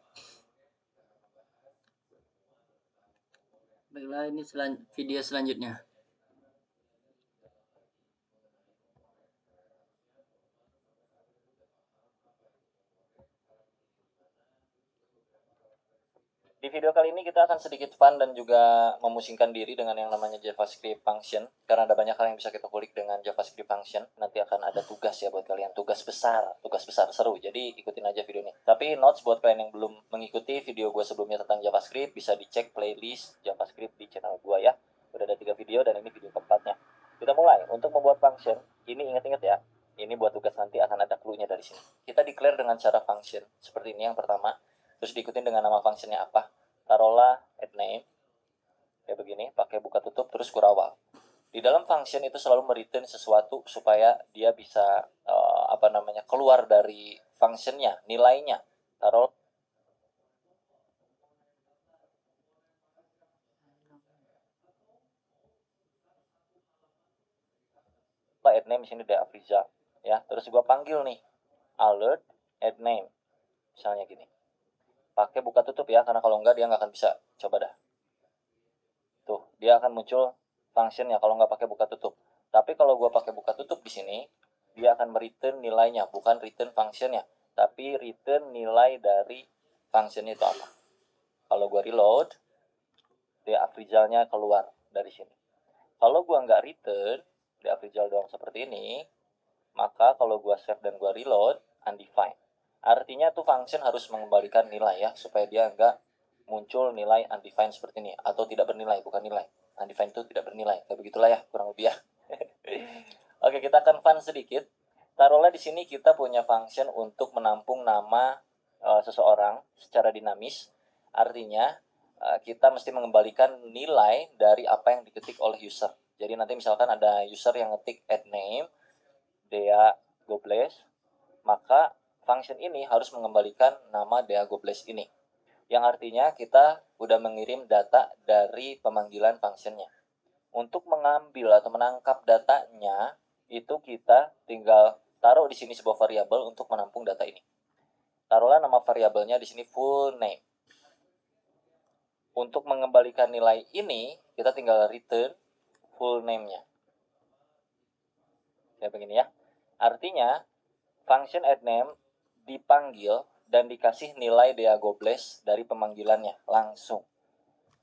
Baiklah, ini video selanjutnya. Di video kali ini kita akan sedikit fun dan juga memusingkan diri dengan yang namanya JavaScript function. Karena ada banyak hal yang bisa kita kulik dengan JavaScript function. Nanti akan ada tugas ya buat kalian. Tugas besar seru. Jadi ikutin aja video ini. Tapi notes buat kalian yang belum mengikuti video gue sebelumnya tentang JavaScript, bisa dicek playlist JavaScript di channel gue ya. Udah ada 3 video dan ini video keempatnya. Kita mulai. Untuk membuat function, ini ingat-ingat ya. Ini buat tugas nanti akan ada clue-nya dari sini. Kita declare dengan cara function. Seperti ini yang pertama. Terus diikutin dengan nama functionnya apa. Taruhlah add name. terus kurawal. Di dalam function itu selalu mereturn sesuatu supaya dia bisa keluar dari functionnya, nilainya. Taruh add name di sini dia Afriza, ya. Terus gua panggil nih alert add name, misalnya gini. Pakai buka tutup ya, karena kalau enggak dia nggak akan bisa. Coba dah. Tuh, dia akan muncul functionnya kalau nggak pakai buka tutup. Tapi kalau gua pakai buka tutup di sini, dia akan mereturn nilainya, bukan return functionnya, tapi return nilai dari functionnya itu apa. Kalau gua reload, dia Afrizalnya keluar dari sini. Kalau gua nggak return, dia Afrizal doang seperti ini, maka kalau gua save dan gua reload, undefined. Artinya tuh function harus mengembalikan nilai ya, supaya dia nggak muncul nilai undefined seperti ini, atau tidak bernilai, bukan nilai. Undefined itu tidak bernilai, kayak begitulah ya, kurang lebih ya. Oke, kita akan fun sedikit. Taruhlah di sini kita punya function untuk menampung nama seseorang secara dinamis. Artinya kita mesti mengembalikan nilai dari apa yang diketik oleh user. Jadi nanti misalkan ada user yang ngetik add name, Dea Gobles, maka function ini harus mengembalikan nama Dea Gobles ini. Yang artinya kita udah mengirim data dari pemanggilan functionnya. Untuk mengambil atau menangkap datanya, itu kita tinggal taruh di sini sebuah variabel untuk menampung data ini. Taruhlah nama variabelnya di sini full name. Untuk mengembalikan nilai ini, kita tinggal return full name-nya. Kayak begini ya. Artinya, function add name dipanggil dan dikasih nilai Dea Gobles dari pemanggilannya langsung.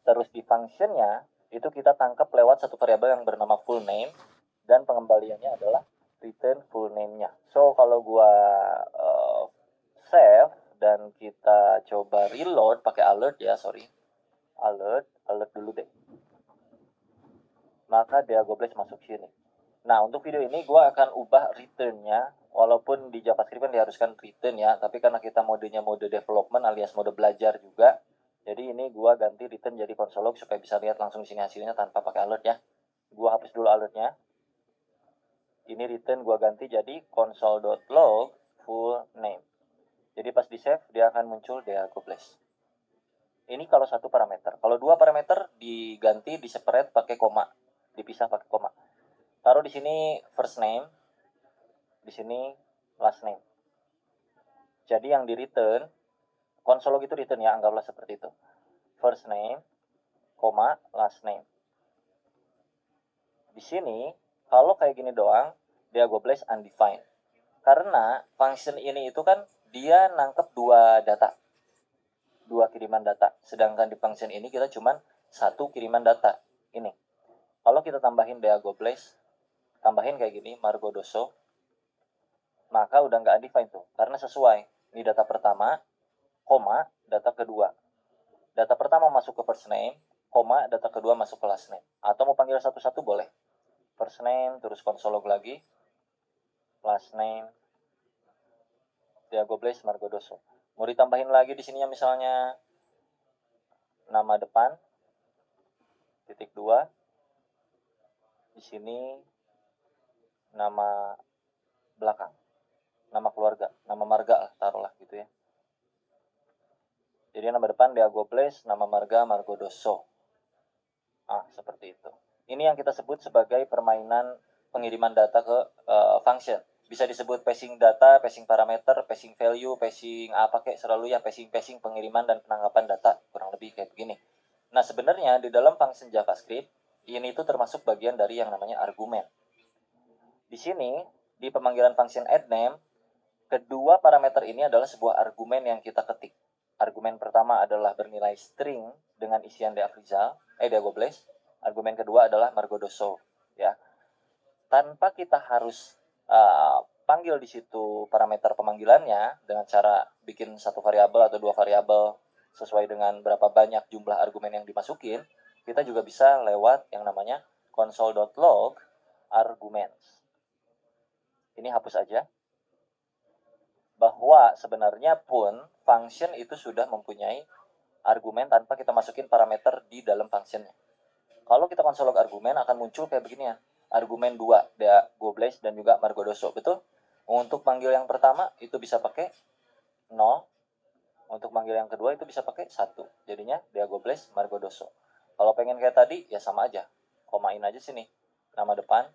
Terus di function-nya, itu kita tangkap lewat satu variabel yang bernama full name, dan pengembaliannya adalah return full name-nya. So, kalau gua save dan kita coba reload pakai alert ya, alert dulu deh. Maka Dea Gobles masuk sini. Nah, untuk video ini gue akan ubah return-nya, walaupun di JavaScript kan diharuskan return ya, tapi karena kita modenya mode development alias mode belajar juga, jadi ini gue ganti return jadi console log supaya bisa lihat langsung di sini hasilnya tanpa pakai alert ya. Gue hapus dulu alertnya. Ini return gue ganti jadi console.log full name. Jadi pas di save dia akan muncul Dea Gobles. Ini kalau satu parameter. Kalau dua parameter diganti di separate pakai koma, dipisah pakai koma. Taruh di sini first name, di sini last name. Jadi yang di return, console log itu return ya, anggaplah seperti itu. First name, koma, last name. Di sini, kalau kayak gini doang, Dea Gobles undefined. Karena function ini itu kan dia nangkep dua data, dua kiriman data. Sedangkan di function ini kita cuman satu kiriman data. Ini. Kalau kita tambahin Dea Gobles, tambahin kayak gini, Margodoso, maka udah nggak undefined tuh. Karena sesuai. Ini data pertama, koma, data kedua. Data pertama masuk ke first name, koma, data kedua masuk ke last name. Atau mau panggil satu-satu boleh. First name, terus console log lagi, last name, Dea Gobles, Margodoso. Mau ditambahin lagi di sininya misalnya nama depan, titik 2. Di sini nama belakang, nama keluarga, nama marga lah, taruhlah gitu ya. Jadi nama depan Dea Gobles, nama marga Margodoso. Seperti itu. Ini yang kita sebut sebagai permainan pengiriman data ke function. Bisa disebut passing data, passing parameter, passing value, passing apa kayak selalu ya, passing pengiriman dan penangkapan data, kurang lebih kayak begini. Nah, sebenarnya di dalam function JavaScript ini itu termasuk bagian dari yang namanya argumen. Di sini di pemanggilan function add name, kedua parameter ini adalah sebuah argumen yang kita ketik. Argumen pertama adalah bernilai string dengan isian Dea Gobles. Argumen kedua adalah Margodoso, ya. Tanpa kita harus panggil di situ parameter pemanggilannya dengan cara bikin satu variabel atau dua variabel sesuai dengan berapa banyak jumlah argumen yang dimasukin, kita juga bisa lewat yang namanya console.log arguments. Ini hapus aja. Bahwa sebenarnya pun function itu sudah mempunyai argumen tanpa kita masukin parameter di dalam functionnya. Kalau kita konsol log argumen akan muncul kayak begini ya. Argumen 2, dia Goblaze dan juga Margodoso, betul? Untuk manggil yang pertama itu bisa pakai 0. Untuk manggil yang kedua itu bisa pakai 1. Jadinya dia Goblaze, Margodoso. Kalau pengen kayak tadi ya sama aja. Komain aja sini. Nama depan,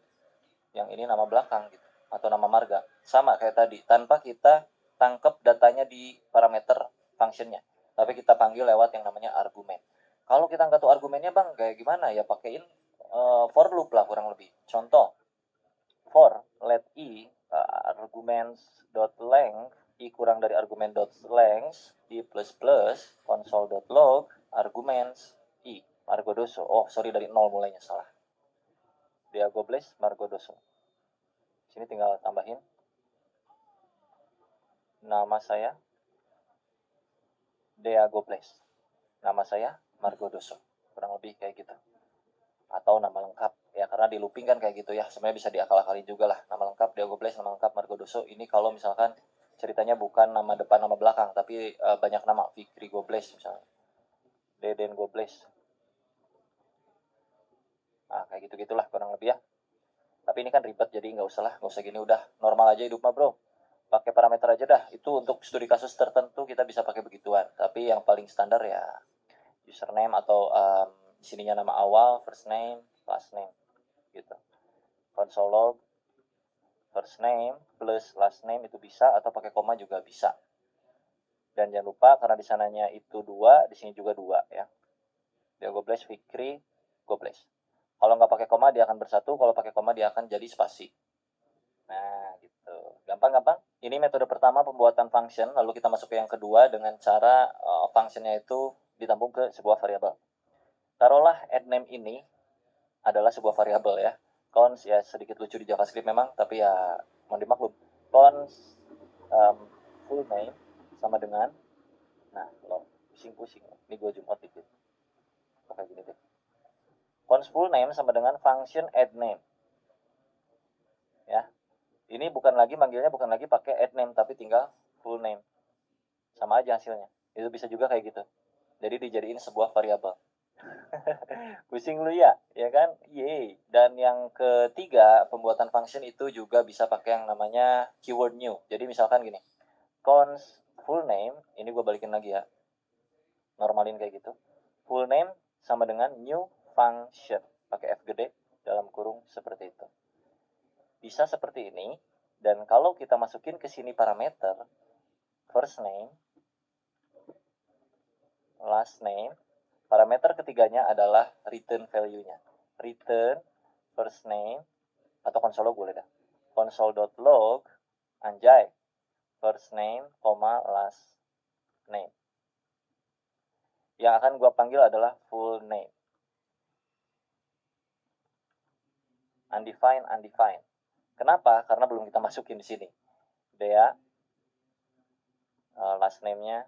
yang ini nama belakang gitu. Atau nama marga. Sama kayak tadi, tanpa kita tangkap datanya di parameter functionnya. Tapi kita panggil lewat yang namanya argumen. Kalau kita nggak tahu argumennya bang, kayak gimana ya, pakein for loop lah kurang lebih. Contoh, for let i arguments dot length i kurang dari argumen dot length i plus plus console dot log arguments i Margodoso. Oh sorry, dari 0 mulainya, salah. Dia Goblaze Margodoso. Sini tinggal tambahin nama saya Dea Goblaze, nama saya Margodoso, kurang lebih kayak gitu. Atau nama lengkap ya, karena di looping kan kayak gitu ya, sebenarnya bisa diakal-akalin juga lah. Nama lengkap Dea Goblaze, nama lengkap Margodoso. Ini kalau misalkan ceritanya bukan nama depan nama belakang, tapi banyak nama, Fikri Goblaze misalnya, Deden Goblaze. Nah kayak gitu-gitulah kurang lebih ya. Tapi ini kan ribet, jadi nggak usah gini, udah normal aja hidup mah bro. Pakai parameter aja dah. Itu untuk studi kasus tertentu kita bisa pakai begituan. Tapi yang paling standar ya username atau sininya nama awal, first name, last name gitu. Console log first name plus last name itu bisa, atau pakai koma juga bisa. Dan jangan lupa karena di sananya itu 2, di sini juga 2 ya. Dia Goblaze, Fikri, Goblaze. Kalau nggak pakai koma dia akan bersatu, kalau pakai koma dia akan jadi spasi. Nah, gitu. Gampang-gampang. Ini metode pertama pembuatan function, lalu kita masuk ke yang kedua dengan cara functionnya itu ditampung ke sebuah variabel. Taruhlah addName ini adalah sebuah variabel ya. Cons ya sedikit lucu di JavaScript memang, tapi ya mau dimaklum. Cons full name sama dengan, nah lo pusing-pusing. Ini gue zoom out dikit. Kayak gini deh. Cons full name sama dengan function addName. Ya. Ini bukan lagi manggilnya, bukan lagi pakai addName, tapi tinggal full name. Sama aja hasilnya. Itu bisa juga kayak gitu. Jadi dijadiin sebuah variabel. Pusing lu ya kan? Yeay. Dan yang ketiga, pembuatan function itu juga bisa pakai yang namanya keyword new. Jadi misalkan gini, cons full name, ini gue balikin lagi ya. Normalin kayak gitu. Full name sama dengan new function. Pakai F gede dalam kurung seperti itu. Bisa seperti ini. Dan kalau kita masukin ke sini parameter first name, last name, parameter ketiganya adalah return value-nya. Return first name, atau console log boleh dah. Console.log, anjay, first name, last name. Yang akan gue panggil adalah full name. Undefined. Kenapa? Karena belum kita masukin di sini. Dea, last name-nya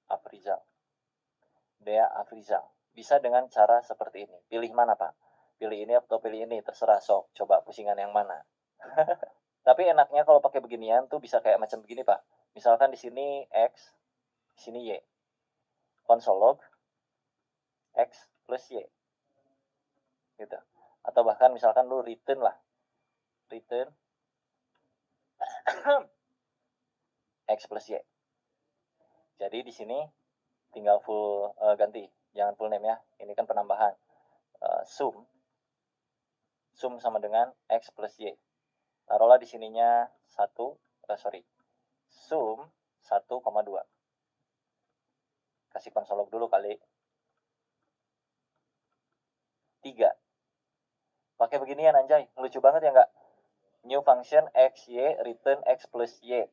Afrizal. Dea Afrizal. Bisa dengan cara seperti ini. Pilih mana Pak? Pilih ini atau pilih ini, terserah sok. Coba pusingan yang mana. Tapi enaknya kalau pakai beginian tuh bisa kayak macam begini Pak. Misalkan di sini X, di sini Y. Console log X plus Y. Gitu. Atau bahkan misalkan lu return lah. Return X plus Y. Jadi di sini tinggal full ganti, jangan full name ya. Ini kan penambahan. Sum sama dengan X plus Y. Taruhlah di sininya 1, sum 1,2. Kasih console log dulu kali. 3. Pakai beginian anjay, lucu banget ya nggak? New function X, Y, return X plus Y.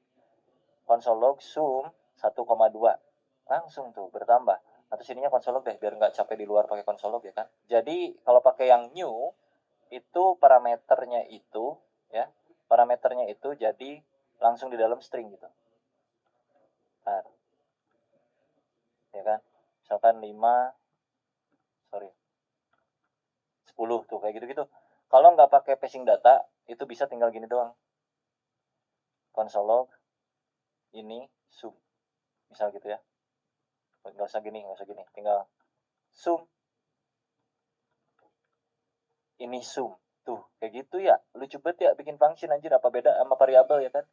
Console log sum 1,2. Langsung tuh bertambah. Atau sininya console log deh, biar nggak capek di luar pakai console log ya kan. Jadi kalau pakai yang new, itu parameternya itu, ya, parameternya itu jadi langsung di dalam string gitu. Nah, ya kan. Misalkan 10 tuh kayak gitu-gitu. Kalau nggak pakai passing data, itu bisa tinggal gini doang. Console log ini sum. Misal gitu ya. Nggak usah gini. Tinggal sum ini sum. Tuh, kayak gitu ya. Lucu banget ya bikin function anjir, apa beda sama variabel ya kan?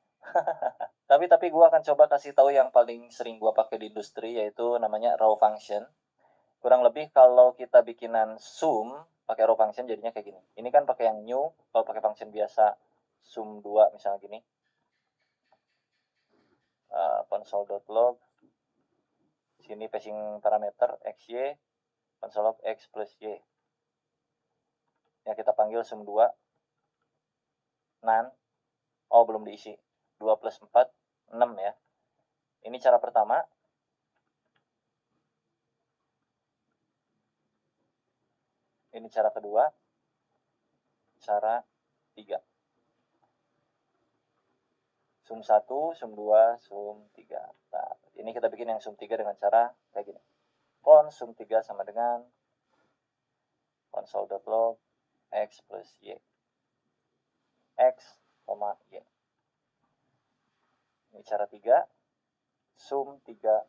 Tapi gue akan coba kasih tahu yang paling sering gue pakai di industri, yaitu namanya raw function. Kurang lebih kalau kita bikinan sum pakai raw function jadinya kayak gini. Ini kan pakai yang new, kalau pakai function biasa sum 2 misalnya gini. Console.log, sini passing parameter xy, console log x plus y. Ya kita panggil sum 2 nan. Oh, belum diisi. 2 plus 4, 6 ya. Ini cara pertama. Ini cara kedua. Cara 3. Sum 1, sum 2, sum 3. Nah, ini kita bikin yang sum 3 dengan cara kayak gini. Cons sum 3 sama dengan console.log x plus y. X, y. Ini cara 3. Sum 3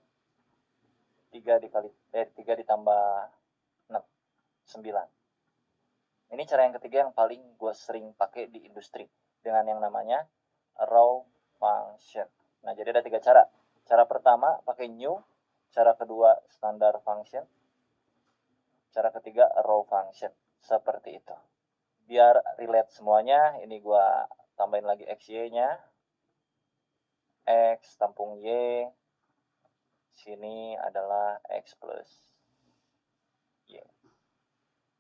ditambah 6, 9. Ini cara yang ketiga yang paling gue sering pakai di industri dengan yang namanya raw function. Nah, jadi ada 3 cara. Cara pertama pakai new, cara kedua standard function, cara ketiga raw function. Seperti itu. Biar relate semuanya, ini gue tambahin lagi xy-nya. X tampung y. Sini adalah x plus y.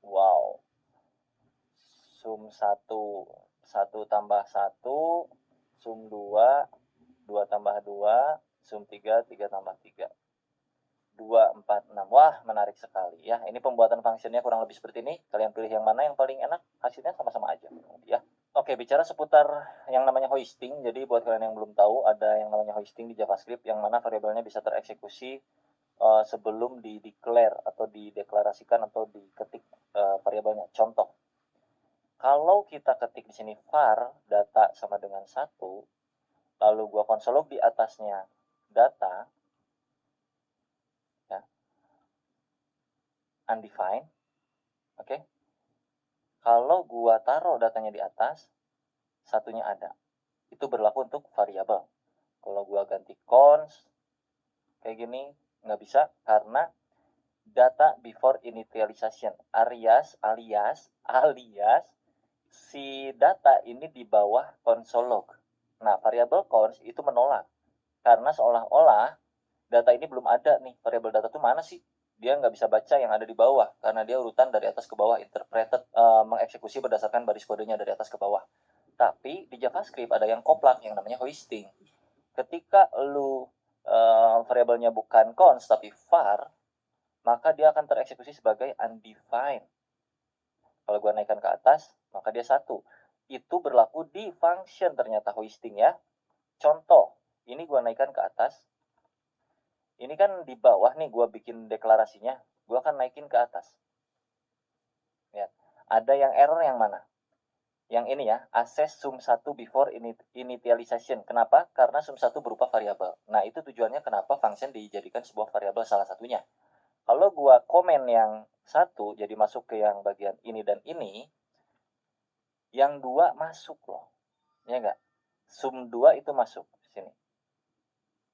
Wow. Sum 1, 1 tambah 1, sum 2, 2 tambah 2, sum 3, 3 tambah 3. 2, 4, 6. Wah, menarik sekali ya. Ini pembuatan fungsinya kurang lebih seperti ini. Kalian pilih yang mana yang paling enak, hasilnya sama-sama aja ya. Oke, bicara seputar yang namanya hoisting. Jadi buat kalian yang belum tahu, ada yang namanya hoisting di JavaScript yang mana variabelnya bisa tereksekusi sebelum di-declare atau dideklarasikan atau diketik variabelnya. Contoh, kalau kita ketik di sini var data sama dengan 1, lalu gua console log di atasnya data, ya, undefined, oke. Kalau gua taruh datanya di atas, satunya ada. Itu berlaku untuk variabel. Kalau gua ganti cons kayak gini, nggak bisa karena data before initialization alias si data ini di bawah console log. Nah, variabel cons itu menolak karena seolah-olah data ini belum ada nih. Variabel data itu mana sih? Dia nggak bisa baca yang ada di bawah karena dia urutan dari atas ke bawah, interpreted, mengeksekusi berdasarkan baris kodenya dari atas ke bawah. Tapi di JavaScript ada yang koplak yang namanya hoisting. Ketika lu variabelnya bukan cons tapi var, maka dia akan tereksekusi sebagai undefined. Kalau gua naikkan ke atas, maka dia 1. Itu berlaku di function ternyata hoisting ya. Contoh, ini gua naikkan ke atas. Ini kan di bawah nih gua bikin deklarasinya, gua akan naikin ke atas. Lihat, ada yang error yang mana? Yang ini ya, access sum 1 before initialization. Kenapa? Karena sum 1 berupa variabel. Nah, itu tujuannya kenapa function dijadikan sebuah variabel salah satunya. Kalau gua komen yang 1 jadi masuk ke yang bagian ini dan ini, yang 2 masuk loh. Ya enggak? Sum 2 itu masuk sini.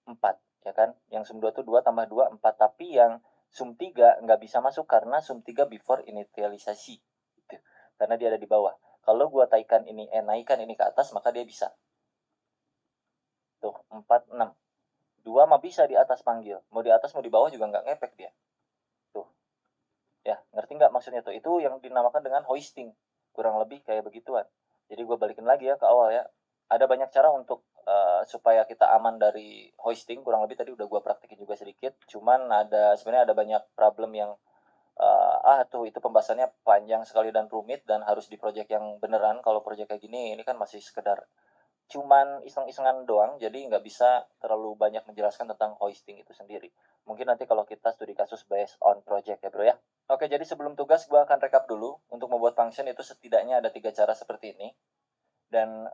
4, ya kan? Yang sum 2 itu 2 tambah 2, 4. Tapi yang sum 3 nggak bisa masuk karena sum 3 before initialisasi. Gitu. Karena dia ada di bawah. Kalau gua naikkan ini ke atas, maka dia bisa. Tuh, 4, 6. 2 mah bisa di atas panggil. Mau di atas, mau di bawah juga nggak ngepek dia. Tuh. Ya, ngerti nggak maksudnya tuh? Itu yang dinamakan dengan hoisting. Kurang lebih kayak begituan. Jadi gua balikin lagi ya ke awal ya. Ada banyak cara untuk supaya kita aman dari hoisting. Kurang lebih tadi udah gue praktekin juga sedikit. Cuman sebenarnya ada banyak problem yang tuh itu pembahasannya panjang sekali dan rumit dan harus di project yang beneran. Kalau project kayak gini ini kan masih sekedar cuman iseng-isengan doang, jadi nggak bisa terlalu banyak menjelaskan tentang hoisting itu sendiri. Mungkin nanti kalau kita studi kasus based on project ya bro ya. Oke, jadi sebelum tugas gue akan rekap dulu. Untuk membuat function itu setidaknya ada 3 cara seperti ini. Dan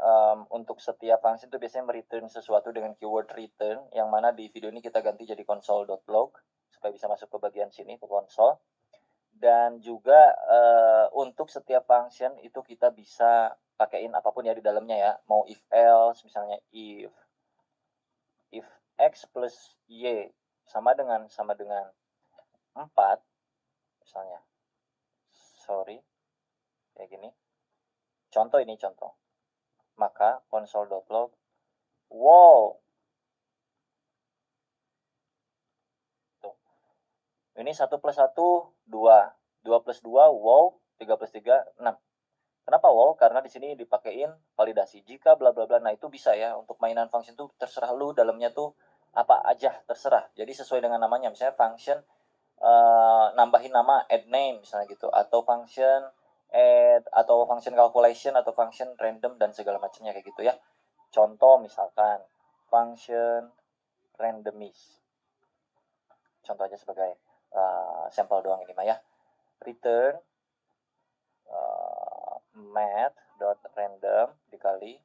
untuk setiap function itu biasanya mereturn sesuatu dengan keyword return, yang mana di video ini kita ganti jadi console.log supaya bisa masuk ke bagian sini, ke console. Dan juga untuk setiap function itu kita bisa pakaiin apapun ya di dalamnya ya. Mau if else, misalnya if x plus y sama dengan 4, misalnya. Sorry, kayak gini. Contoh ini contoh. Maka console.log wow. Tuh. Ini 1 plus 1, 2. 2 plus 2, wow. 3 plus 3, 6. Kenapa wow? Karena di sini dipakein validasi. Jika bla bla bla, nah itu bisa ya. Untuk mainan function tuh terserah lu dalamnya tuh apa aja, terserah. Jadi sesuai dengan namanya. Misalnya function nambahin nama, add name misalnya gitu. Atau function add, atau function calculation, atau function random, dan segala macamnya kayak gitu ya. Contoh misalkan function randomize. Contoh aja sebagai sampel doang ini mah ya. Return math.random dikali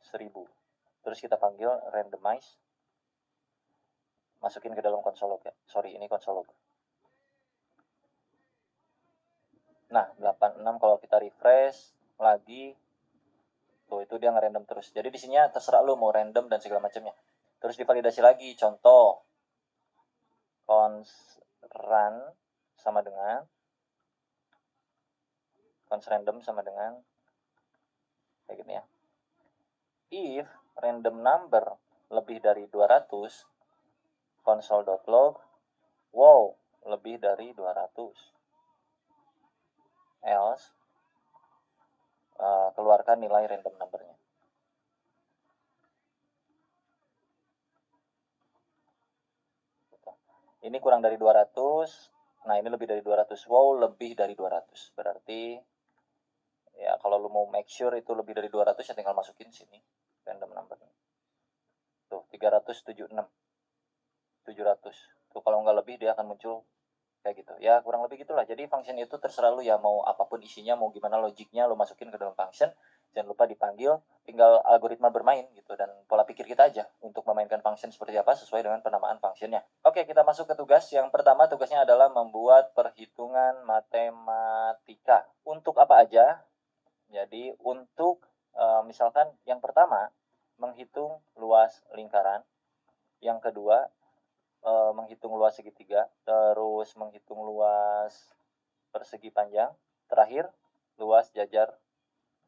1000. Terus kita panggil randomize. Masukin ke dalam console log ya. Sorry, ini console log. Nah, 86 kalau kita refresh lagi, tuh itu dia ngerandom terus. Jadi di sini terserah lu mau random dan segala macamnya. Terus divalidasi lagi. Contoh const run sama dengan const random sama dengan kayak gini ya. If random number lebih dari 200, console.log wow, lebih dari 200. Else keluarkan nilai random numbernya. Ini kurang dari 200. Nah, ini lebih dari 200. Wow, lebih dari 200. Berarti ya kalau lu mau make sure itu lebih dari 200 ya tinggal masukin sini random number. Tuh, 376. 700. Tuh kalau nggak lebih dia akan muncul kayak gitu. Ya, kurang lebih gitulah. Jadi function itu terserah lu ya, mau apapun isinya, mau gimana logiknya lu masukin ke dalam function. Jangan lupa dipanggil, tinggal algoritma bermain gitu, dan pola pikir kita aja untuk memainkan function seperti apa sesuai dengan penamaan functionnya. Oke, kita masuk ke tugas. Yang pertama tugasnya adalah membuat perhitungan matematika. Untuk apa aja? Jadi untuk misalkan yang pertama menghitung luas lingkaran, yang kedua menghitung luas segitiga, terus menghitung luas persegi panjang, terakhir luas jajar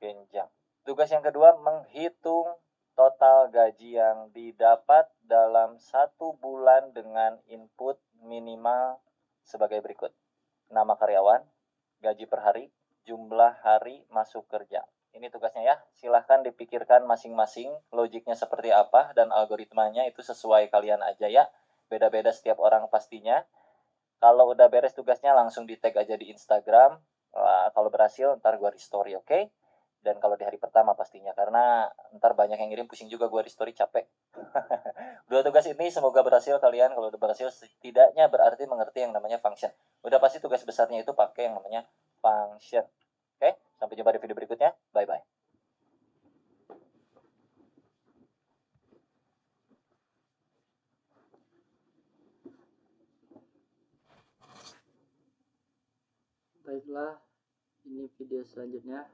genjang. Tugas yang kedua menghitung total gaji yang didapat dalam 1 bulan dengan input minimal sebagai berikut. Nama karyawan, gaji per hari, jumlah hari masuk kerja. Ini tugasnya ya. Silahkan dipikirkan masing-masing logiknya seperti apa dan algoritmanya itu sesuai kalian aja ya. Beda-beda setiap orang pastinya. Kalau udah beres tugasnya langsung di tag aja di Instagram. Kalau berhasil ntar gue restory, oke? Dan kalau di hari pertama pastinya, karena ntar banyak yang ngirim, pusing juga gue restory, capek. Dua tugas ini semoga berhasil kalian. Kalau udah berhasil setidaknya berarti mengerti yang namanya function. Udah pasti tugas besarnya itu pakai yang namanya function. Oke, sampai jumpa di video berikutnya. Bye-bye. Baiklah, ini video selanjutnya.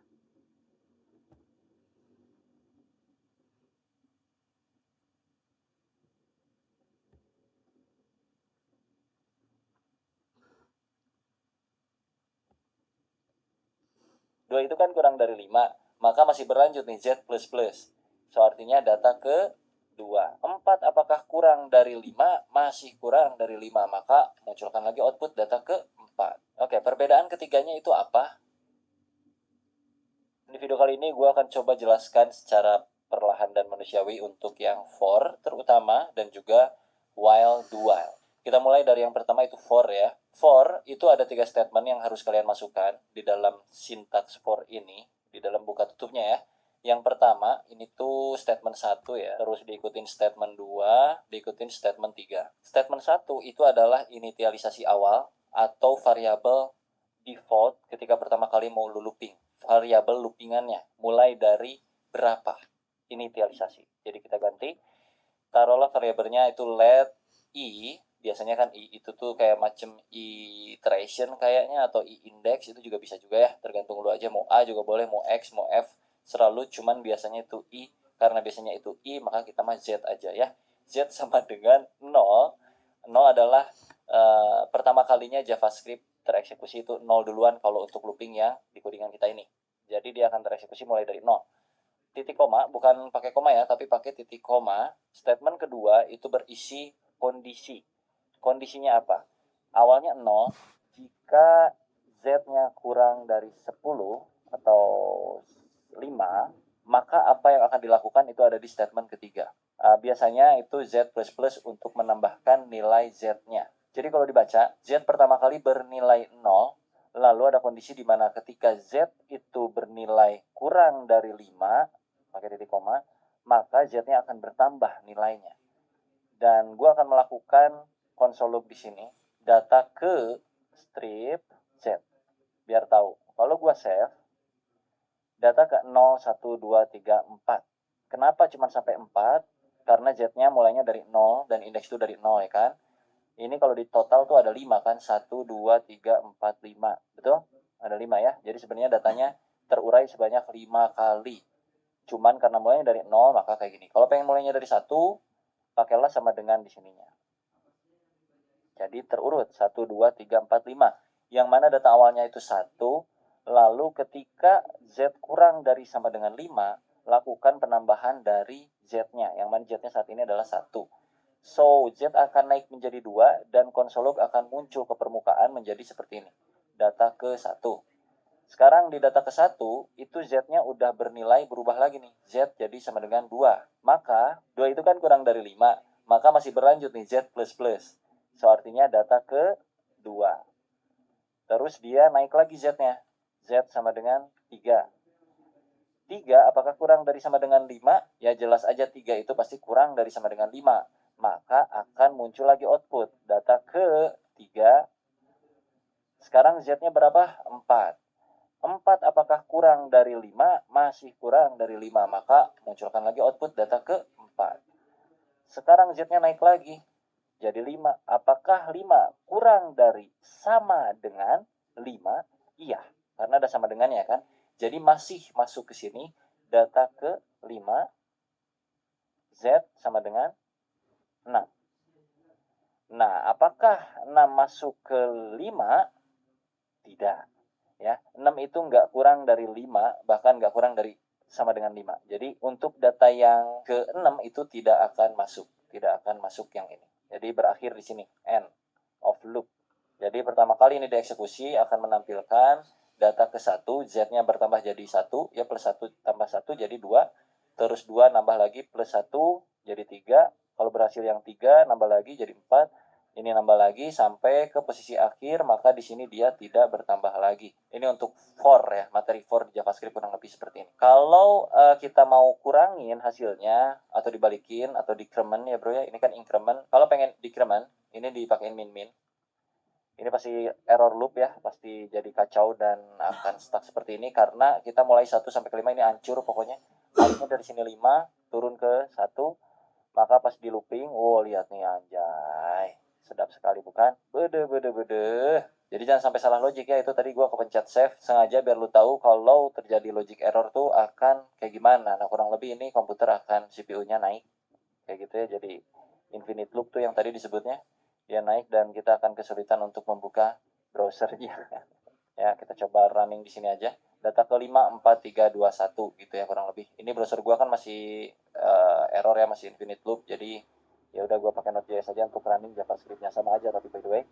Dua itu kan kurang dari 5, maka masih berlanjut nih Z++. So artinya data ke 2. 4 apakah kurang dari 5? Masih kurang dari 5, maka munculkan lagi output data ke 4. Oke, perbedaan ketiganya itu apa? Di video kali ini gue akan coba jelaskan secara perlahan dan manusiawi untuk yang for terutama, dan juga while do while. Kita mulai dari yang pertama, itu for ya. For itu ada 3 statement yang harus kalian masukkan di dalam sintaks for ini, di dalam buka tutupnya ya. Yang pertama, ini tuh statement 1 ya, terus diikutin statement 2, diikutin statement 3. Statement 1 itu adalah inisialisasi awal atau variabel default ketika pertama kali mau lu looping. Variabel loopingannya mulai dari berapa, inisialisasi. Jadi kita ganti, taruhlah variabelnya itu let i biasanya kan i itu tuh kayak macam iteration kayaknya, atau i index, itu juga bisa juga ya, tergantung lu aja, mau a juga boleh, mau x, mau f, selalu cuman biasanya itu i. Karena biasanya itu i, maka kita mah z aja ya. Z sama dengan 0. 0 adalah pertama kalinya JavaScript tereksekusi itu 0 duluan kalau untuk looping yang di codingan kita ini. Jadi dia akan tereksekusi mulai dari 0. Titik koma, bukan pakai koma ya, tapi pakai titik koma. Statement kedua itu berisi kondisi. Kondisinya apa? Awalnya 0, jika z-nya kurang dari 10 atau 5, maka apa yang akan dilakukan itu ada di statement ketiga. Biasanya itu z++ untuk menambahkan nilai z-nya. Jadi kalau dibaca, z pertama kali bernilai 0, lalu ada kondisi di mana ketika z itu bernilai kurang dari 5, pakai titik koma, maka z-nya akan bertambah nilainya. Dan gue akan melakukan console loop di sini, data ke strip z, biar tahu. Kalau gue save, data ke 0, 1, 2, 3, 4. Kenapa cuma sampai 4? Karena z-nya mulainya dari 0 dan indeks itu dari 0 ya kan. Ini kalau di total tuh ada 5 kan, 1, 2, 3, 4, 5. Betul? Ada 5 ya. Jadi sebenarnya datanya terurai sebanyak 5 kali. Cuman karena mulainya dari 0, maka kayak gini. Kalau pengen mulainya dari 1, pakailah sama dengan di sininya. Jadi terurut 1, 2, 3, 4, 5. Yang mana data awalnya itu 1, lalu ketika z kurang dari sama dengan 5, lakukan penambahan dari z-nya. Yang mana z-nya saat ini adalah 1. So, z akan naik menjadi 2 dan console log akan muncul ke permukaan menjadi seperti ini. Data ke 1. Sekarang di data ke 1, itu z-nya udah bernilai berubah lagi nih. Z jadi sama dengan 2. Maka, 2 itu kan kurang dari 5. Maka masih berlanjut nih, z++. So, artinya data ke 2. Terus dia naik lagi z-nya. Z sama dengan 3. 3 apakah kurang dari sama dengan 5? Ya jelas aja 3 itu pasti kurang dari sama dengan 5. Maka akan muncul lagi output. Data ke 3. Sekarang z-nya berapa? 4. 4 apakah kurang dari 5? Masih kurang dari 5. Maka munculkan lagi output data ke 4. Sekarang z-nya naik lagi. Jadi 5. Apakah 5 kurang dari sama dengan 5? Iya. Karena ada sama dengannya kan. Jadi masih masuk ke sini. Data ke 5. Z sama dengan 6. Nah, apakah 6 masuk ke 5? Tidak. Ya, 6 itu nggak kurang dari 5, bahkan nggak kurang dari sama dengan 5. Jadi untuk data yang ke-6 itu tidak akan masuk. Tidak akan masuk yang ini. Jadi berakhir di sini. End of loop. Jadi pertama kali ini dieksekusi akan menampilkan data ke-1, z-nya bertambah jadi 1, ya plus 1 tambah 1 jadi 2. Terus 2 nambah lagi plus 1 jadi 3. Kalau berhasil yang 3 nambah lagi jadi 4. Ini nambah lagi sampai ke posisi akhir, maka di sini dia tidak bertambah lagi. Ini untuk for ya, materi for di JavaScript kurang lebih seperti ini. Kalau kita mau kurangin hasilnya atau dibalikin atau decrement ya bro ya, ini kan increment. Kalau pengen decrement, ini dipakein min-min. Ini pasti error loop ya, pasti jadi kacau dan akan stuck seperti ini karena kita mulai 1 sampai ke 5 ini hancur pokoknya. Harusnya dari sini 5 turun ke 1, maka pas di looping, oh lihat nih anjay. Sedap sekali bukan? Bede. Jadi jangan sampai salah logic ya. Itu tadi gua kepencet save sengaja biar lu tahu kalau terjadi logic error tuh akan kayak gimana. Nah, kurang lebih ini komputer akan CPU-nya naik. Kayak gitu ya. Jadi infinite loop tuh yang tadi disebutnya. Dia naik dan kita akan kesulitan untuk membuka browsernya. Ya, kita coba running di sini aja. Data ke 5, 4, 3, 2, 1 gitu ya kurang lebih. Ini browser gua kan masih error ya, masih infinite loop. Jadi ya udah gua pakai Node.js saja untuk running JavaScript-nya sama aja tapi by the way.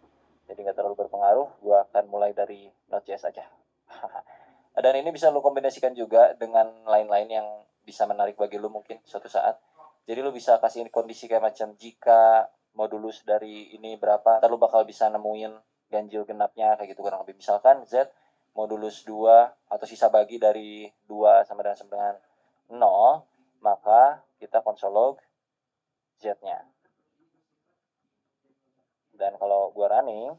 Jadi nggak terlalu berpengaruh. Gua akan mulai dari Node.js aja. Dan ini bisa lu kombinasikan juga dengan lain-lain yang bisa menarik bagi lu mungkin suatu saat. Jadi lu bisa kasih kondisi kayak macam jika modulus dari ini berapa, ntar lu bakal bisa nemuin ganjil genapnya kayak gitu kurang lebih. Misalkan Z modulus 2 atau sisa bagi dari 2 sama dengan 0, maka kita console log Z-nya. Dan kalau gua running,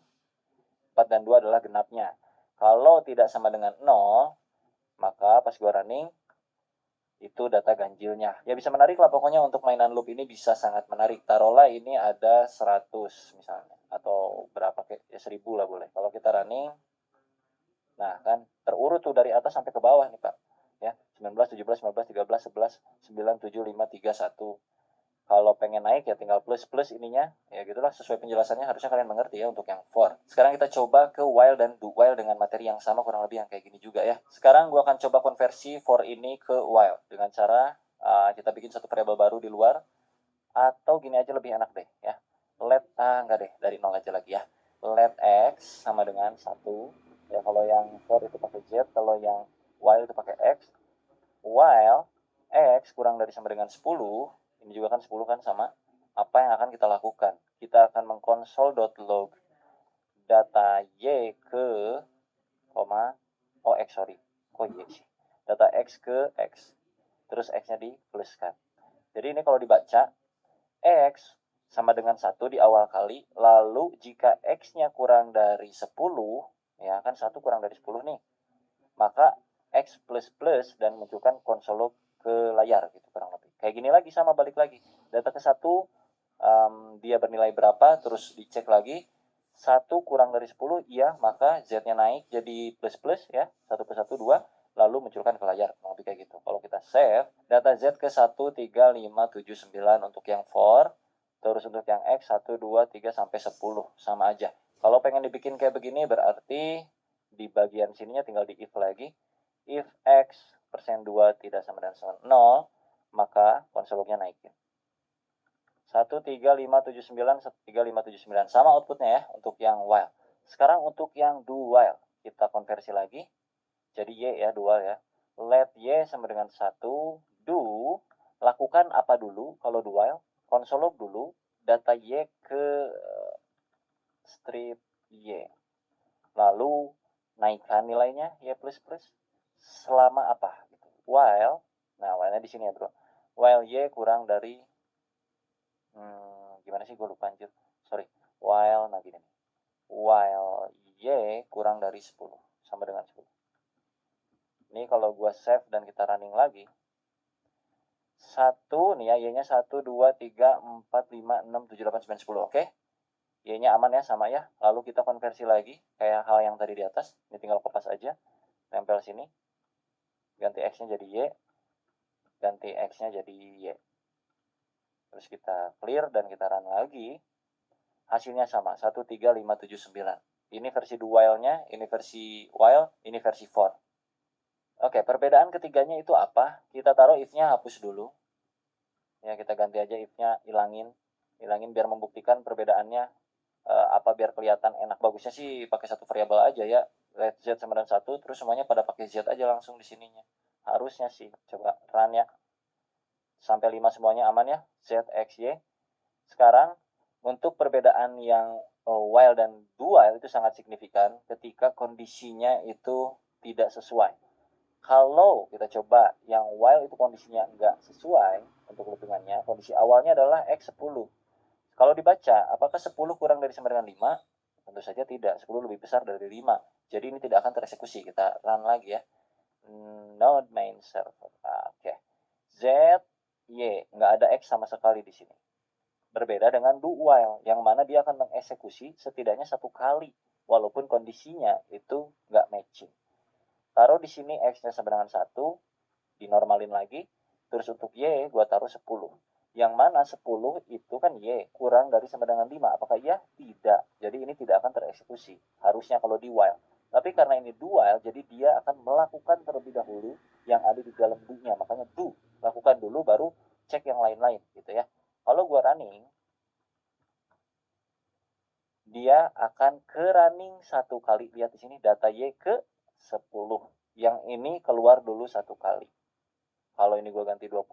4 dan 2 adalah genapnya. Kalau tidak sama dengan 0, maka pas gua running, itu data ganjilnya. Ya bisa menarik lah pokoknya untuk mainan loop ini bisa sangat menarik. Taruhlah ini ada 100 misalnya. Atau berapa kayak ya 1000 lah boleh. Kalau kita running, nah kan terurut tuh dari atas sampai ke bawah nih Pak. Ya, 19, 17, 19, 13, 11, 9, 7, 5, 3, 1. Kalau pengen naik ya tinggal plus ininya. Ya gitulah sesuai penjelasannya harusnya kalian mengerti ya untuk yang for. Sekarang kita coba ke while dan do while dengan materi yang sama kurang lebih yang kayak gini juga ya. Sekarang gua akan coba konversi for ini ke while dengan cara kita bikin satu variabel baru di luar atau gini aja lebih enak deh ya. Let enggak deh dari nol aja lagi ya. Let x sama dengan 1. Ya kalau yang for itu pakai z, kalau yang while itu pakai x. While x kurang dari sama dengan 10, ini juga kan 10 kan sama, apa yang akan kita lakukan? Kita akan mengkonsol.log data y ke, kok y sih? Data x ke x, terus x-nya dipluskan. Jadi ini kalau dibaca, x sama dengan 1 di awal kali, lalu jika x-nya kurang dari 10, ya kan 1 kurang dari 10 nih, maka x plus plus dan munculkan konsol log ke layar gitu kurang lebih. Kayak gini lagi sama balik lagi. Data ke 1 dia bernilai berapa terus dicek lagi. 1 kurang dari 10 iya, maka z-nya naik jadi plus plus ya. 1 plus 1 2 lalu munculkan ke layar kurang lebih kayak gitu. Kalau kita save data z ke 1 3 5 7 9 untuk yang for, terus untuk yang x 1 2 3 sampai 10 sama aja. Kalau pengen dibikin kayak begini berarti di bagian sininya tinggal di if lagi. If x persen 2 tidak sama dengan 0, maka konsol lognya naikin. 1, 3, 5, 7, 9, 3, 5, 7, 9. Sama outputnya ya untuk yang while. Sekarang untuk yang do while. Kita konversi lagi. Jadi y ya, do while ya. Let y sama dengan 1. Do. Lakukan apa dulu kalau do while? Konsol log dulu. Data y ke strip y. Lalu naikkan nilainya y plus plus selama apa gitu. While, nah while-nya di sini ya bro. While y kurang dari gimana sih gue lupa anjir. Sorry. While nah gini. While y kurang dari 10 sama dengan 10. Ini kalau gue save dan kita running lagi. 1 nih ya, y-nya 1 2 3 4 5 6 7 8 9 10. Oke. Y-nya aman ya sama ya. Lalu kita konversi lagi kayak hal yang tadi di atas. Ini tinggal kopas aja. Tempel sini. Ganti x-nya jadi y. Ganti x-nya jadi y. Terus kita clear dan kita run lagi. Hasilnya sama. 1, 3, 5, 7, 9. Ini versi do while-nya. Ini versi while. Ini versi for. Oke, perbedaan ketiganya itu apa? Kita taruh if-nya hapus dulu. Ya, kita ganti aja if-nya hilangin. Hilangin biar membuktikan perbedaannya apa biar kelihatan enak. Bagusnya sih pakai satu variabel aja ya. Let z sama dengan 1, terus semuanya pada pakai z aja langsung di sininya. Harusnya sih. Coba run ya. Sampai 5 semuanya aman ya. Z, X, Y. Sekarang untuk perbedaan yang while dan do while itu sangat signifikan ketika kondisinya itu tidak sesuai. Kalau kita coba yang while itu kondisinya nggak sesuai untuk loopingannya, kondisi awalnya adalah X 10. Kalau dibaca, apakah 10 kurang dari sama dengan 5? Tentu saja tidak, 10 lebih besar dari 5. Jadi ini tidak akan tereksekusi. Kita run lagi ya. Node main server. Oke. Z, Y, nggak ada X sama sekali di sini. Berbeda dengan do while, yang mana dia akan mengeksekusi setidaknya satu kali, walaupun kondisinya itu nggak matching. Taruh di sini X-nya sama dengan 1, dinormalin lagi, terus untuk Y, gua taruh 10. Yang mana 10 itu kan Y, kurang dari sama dengan 5. Apakah iya? Tidak. Jadi ini tidak akan tereksekusi. Harusnya kalau di while. Tapi karena ini do while, jadi dia akan melakukan terlebih dahulu yang ada di dalam do-nya. Makanya do. Lakukan dulu, baru cek yang lain-lain gitu ya. Kalau gua running, dia akan ke running satu kali. Lihat di sini data Y ke 10. Yang ini keluar dulu satu kali. Kalau ini gue ganti 20,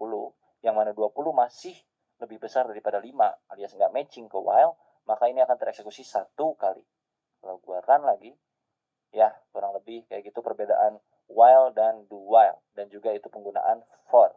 yang mana 20 masih lebih besar daripada 5, alias nggak matching ke while, maka ini akan tereksekusi satu kali. Kalau gue run lagi, ya kurang lebih kayak gitu perbedaan while dan do while. Dan juga itu penggunaan for.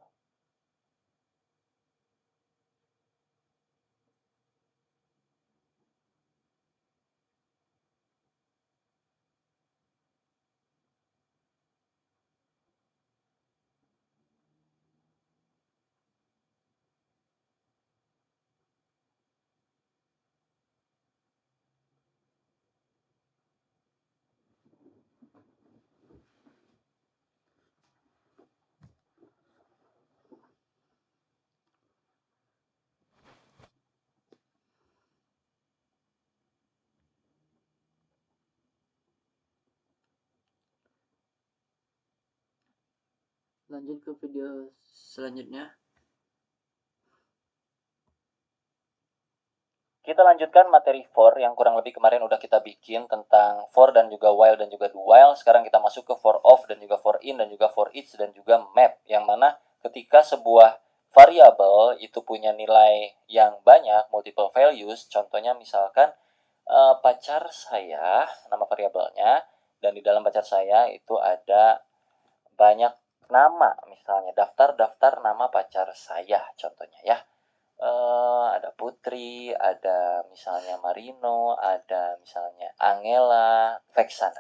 lanjut ke video selanjutnya. Kita lanjutkan materi for yang kurang lebih kemarin udah kita bikin tentang for dan juga while dan juga do while. Sekarang kita masuk ke for of dan juga for in dan juga for each dan juga map. Yang mana ketika sebuah variabel itu punya nilai yang banyak, multiple values. Contohnya misalkan pacar saya, nama variabelnya. Dan di dalam pacar saya itu ada banyak nama. Misalnya daftar-daftar nama pacar saya contohnya ya. Ada Putri, ada misalnya Marino, ada misalnya Angela, Vexana.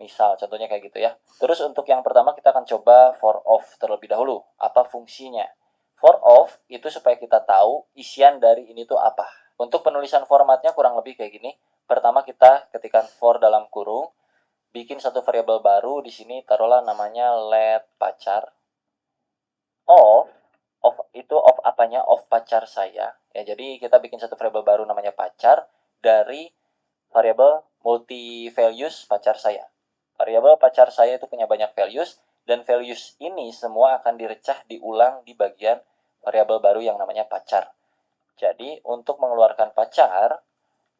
Misal, contohnya kayak gitu ya. Terus untuk yang pertama kita akan coba for of terlebih dahulu. Apa fungsinya? For of itu supaya kita tahu isian dari ini tuh apa. Untuk penulisan formatnya kurang lebih kayak gini. Pertama kita ketikkan for dalam kurung, bikin satu variabel baru di sini taruhlah namanya let pacar. Of itu of apanya? Of pacar saya. Ya, jadi kita bikin satu variabel baru namanya pacar dari variabel multi values pacar saya. Variabel pacar saya itu punya banyak values dan values ini semua akan direcah diulang di bagian variabel baru yang namanya pacar. Jadi untuk mengeluarkan pacar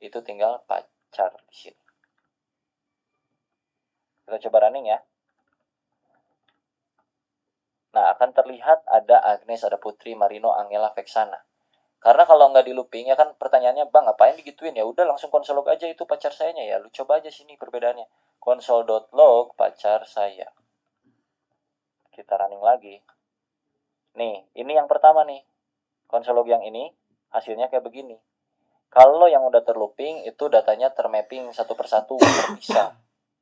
itu tinggal pacar di sini. Kita coba running ya. Nah, akan terlihat ada Agnes, ada Putri, Marino, Angela, Vexana. Karena kalau nggak di looping, ya kan pertanyaannya, Bang, ngapain digituin? Ya udah langsung console log aja itu pacar sayanya ya. Lu coba aja sini perbedaannya. Console.log pacar saya. Kita running lagi. Nih, ini yang pertama nih. Console log yang ini, hasilnya kayak begini. Kalau yang udah terlooping, itu datanya termapping satu persatu, terpisah.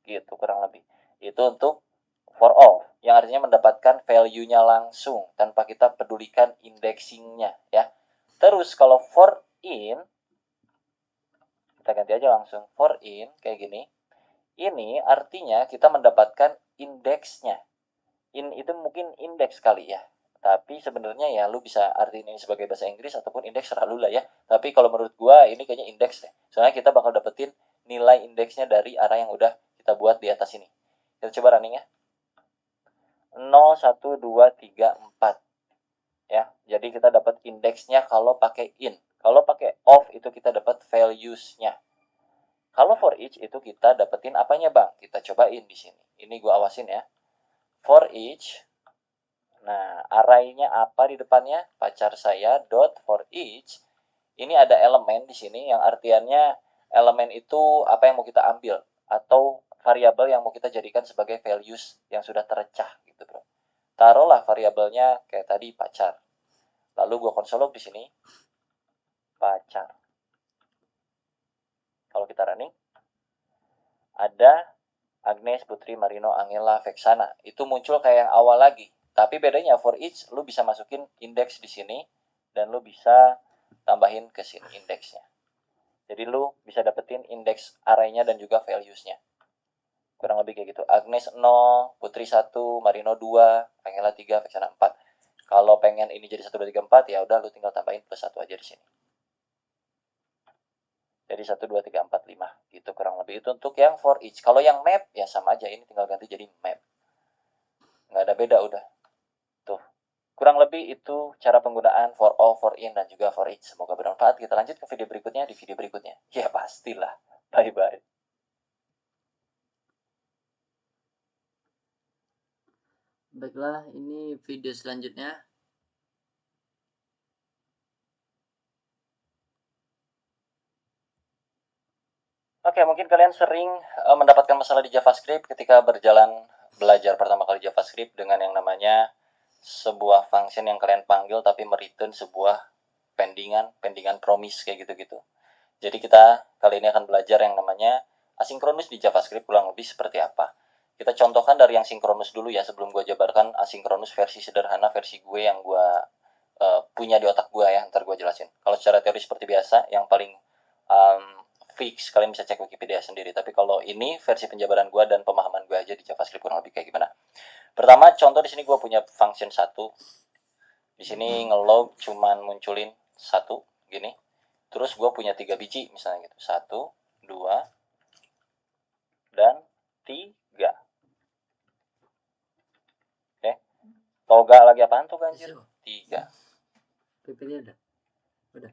Gitu, kurang lebih. Itu untuk for all, yang artinya mendapatkan value-nya langsung tanpa kita pedulikan indexing-nya ya. Terus kalau for in, kita ganti aja langsung. For in kayak gini. Ini artinya kita mendapatkan indeksnya. In itu mungkin indeks kali ya. Tapi sebenarnya ya lu bisa artiin ini sebagai bahasa Inggris ataupun indeks selalu lah ya. Tapi kalau menurut gua ini kayaknya indeks deh. Soalnya kita bakal dapetin nilai indeksnya dari arah yang udah kita buat di atas ini. Kita coba running ya. 0, 1, 2, 3, 4. Ya, jadi kita dapat indeksnya kalau pakai in. Kalau pakai of itu kita dapat values-nya. Kalau for each itu kita dapetin apanya, Bang? Kita cobain di sini. Ini gua awasin ya. For each. Nah, array-nya apa di depannya? Pacar saya dot for each. Ini ada elemen di sini yang artiannya elemen itu apa yang mau kita ambil atau variabel yang mau kita jadikan sebagai values yang sudah tercah gitu, Bro. Taruhlah variabelnya kayak tadi pacar. Lalu gue console log di sini pacar. Kalau kita running ada Agnes, Putri, Marino, Angela, Vexana. Itu muncul kayak yang awal lagi. Tapi bedanya for each lu bisa masukin indeks di sini dan lu bisa tambahin ke sini indeksnya. Jadi lu bisa dapetin indeks array-nya dan juga values-nya. Kurang lebih kayak gitu. Agnes 0, Putri 1, Marino 2, Angela 3, Vexana 4. Kalau pengen ini jadi 1, 2, 3, 4, ya udah lu tinggal tambahin plus 1 aja di sini. Jadi 1, 2, 3, 4, 5. Gitu kurang lebih. Itu untuk yang for each. Kalau yang map, ya sama aja. Ini tinggal ganti jadi map. Nggak ada beda udah. Tuh. Kurang lebih itu cara penggunaan for all, for in, dan juga for each. Semoga bermanfaat. Kita lanjut ke video berikutnya di video berikutnya. Ya pastilah. Bye-bye. Baiklah, ini video selanjutnya. Oke, mungkin kalian sering mendapatkan masalah di JavaScript ketika berjalan belajar pertama kali JavaScript dengan yang namanya sebuah function yang kalian panggil tapi mereturn sebuah pendingan promise kayak gitu-gitu. Jadi kita kali ini akan belajar yang namanya asinkronus di JavaScript kurang lebih seperti apa. Kita contohkan dari yang sinkronus dulu ya sebelum gue jabarkan asinkronus versi sederhana versi gue yang gue punya di otak gue ya, ntar gue jelasin. Kalau secara teori seperti biasa, yang paling fix kalian bisa cek Wikipedia sendiri. Tapi kalau ini versi penjabaran gue dan pemahaman gue aja di JavaScript kurang lebih kayak gimana. Pertama, contoh di sini gue punya function 1. Di sini ngelog cuman munculin 1 gini. Terus gue punya 3 biji misalnya gitu. 1, 2, dan 3. Toga lagi apaan tuh ganjir? 3. PP-nya ada.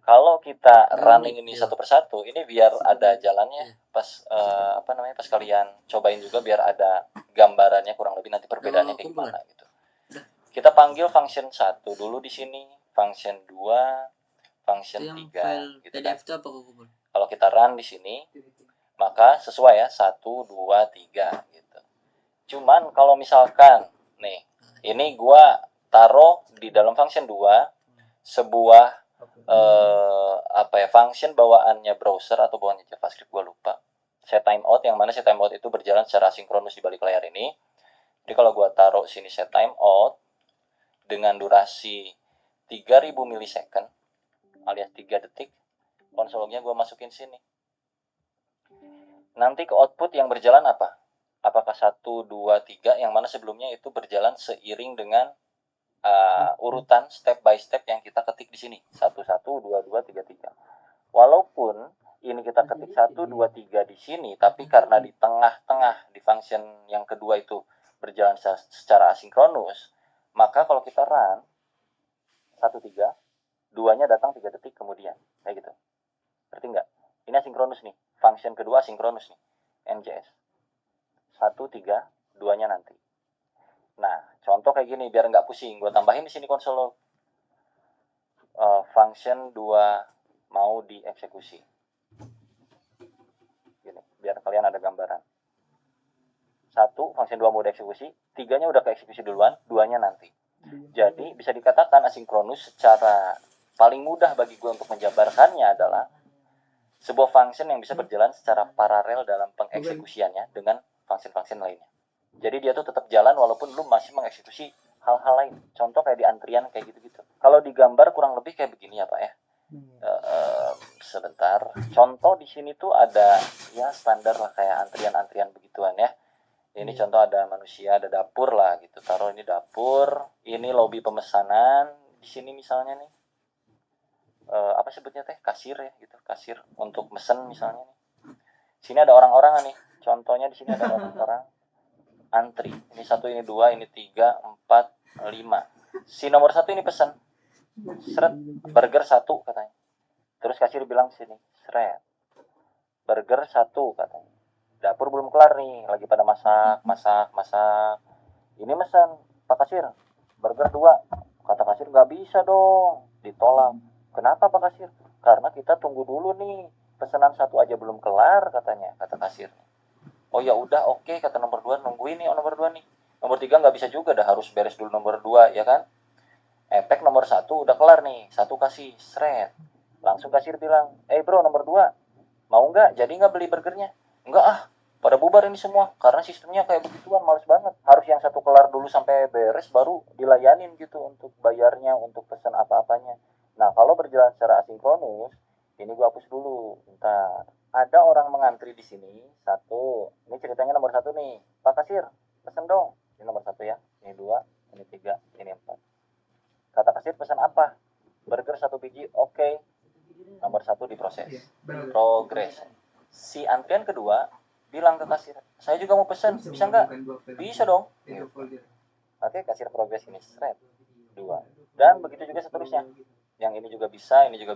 Kalau kita Nah, running ini iya. satu persatu, ini biar ada jalannya Iya. pas pas kalian cobain juga biar ada gambarannya kurang lebih nanti perbedaannya kayak kumpulan. gimana gitu. Kita panggil function 1 dulu di sini, function 2, function Itu yang 3 file gitu kan. PDF itu apa kumpul? Kalau kita run di sini, maka sesuai ya 1 2 3 gitu. Cuman kalau misalkan nih, ini gua taruh di dalam function 2 sebuah function bawaannya browser atau bawaannya JavaScript, gue lupa. Set timeout, yang mana set timeout itu berjalan secara sinkronus di balik layar ini. Jadi kalau gue taruh sini set timeout dengan durasi 3000 milisecond alias 3 detik, konsolnya gue masukin sini. Nanti ke output yang berjalan apa? Apakah 1, 2, 3 yang mana sebelumnya itu berjalan seiring dengan urutan step by step yang kita ketik di sini. 1, 1, 2, 2, 3, 3. Walaupun ini kita ketik 1, 2, 3 di sini, tapi karena di tengah-tengah di function yang kedua itu berjalan secara asinkronus, maka kalau kita run 1, 3, 2-nya datang 3 detik kemudian. Kayak gitu. Ngerti nggak? Ini asinkronus nih. Function kedua asinkronus nih. NJS. 1, 3, 2-nya nanti. Nah, contoh kayak gini biar nggak pusing. Gue tambahin di sini konsol log. Function 2 mau dieksekusi. Gini, biar kalian ada gambaran. 1, function 2 mau dieksekusi, 3-nya udah keeksekusi duluan, 2-nya nanti. Jadi, bisa dikatakan asinkronus secara paling mudah bagi gue untuk menjabarkannya adalah sebuah function yang bisa berjalan secara paralel dalam pengeksekusiannya dengan function-function lainnya. Jadi dia tuh tetap jalan walaupun lu masih mengeksekusi hal-hal lain. Contoh kayak di antrian kayak gitu-gitu. Kalau digambar kurang lebih kayak begini ya Pak ya. Sebentar. Contoh di sini tuh ada ya standar lah kayak antrian-antrian begituan ya. Ini contoh ada manusia, ada dapur lah gitu. Taruh ini dapur, ini lobi pemesanan. Di sini misalnya nih apa sebutnya teh? Kasir ya gitu. Kasir untuk mesen misalnya nih. Sini ada orang-orang nih. Contohnya di sini ada orang-orang antri. Ini 1, ini 2, ini 3, 4, 5. Si nomor 1 ini pesan. Seret, burger 1 katanya. Terus kasir bilang sini, seret. Burger 1 katanya. Dapur belum kelar nih, lagi pada masak. Ini mesen, Pak Kasir, burger 2. Kata kasir nggak bisa dong, ditolak. Kenapa Pak Kasir? Karena kita tunggu dulu nih, pesanan 1 aja belum kelar katanya, kata kasir. Oh ya udah oke, kata nomor 2, nungguin nih nomor 2 nih. Nomor 3 nggak bisa juga, dah harus beres dulu nomor 2 ya kan. Efek nomor 1 udah kelar nih, 1 kasih, seret. Langsung kasir bilang, bro nomor 2, mau nggak? Jadi nggak beli burgernya? Nggak ah, pada bubar ini semua. Karena sistemnya kayak begituan, males banget. Harus yang 1 kelar dulu sampai beres, baru dilayanin gitu untuk bayarnya, untuk pesan apa-apanya. Nah, kalau berjalan secara asinkronus, ini gue hapus dulu. Bentar. Ada orang mengantri di sini, 1. Ini ceritanya nomor 1 nih. Pak Kasir, pesen dong. Ini nomor 1 ya. Ini 2, ini 3, ini 4. Kata kasir pesan apa? Burger 1 biji, oke. Nomor 1 diproses. Progres. Si antrian kedua bilang ke kasir, saya juga mau pesan, bisa nggak? Bisa dong. Oke, kasir progres ini, seret. 2. Dan begitu juga seterusnya. Yang ini juga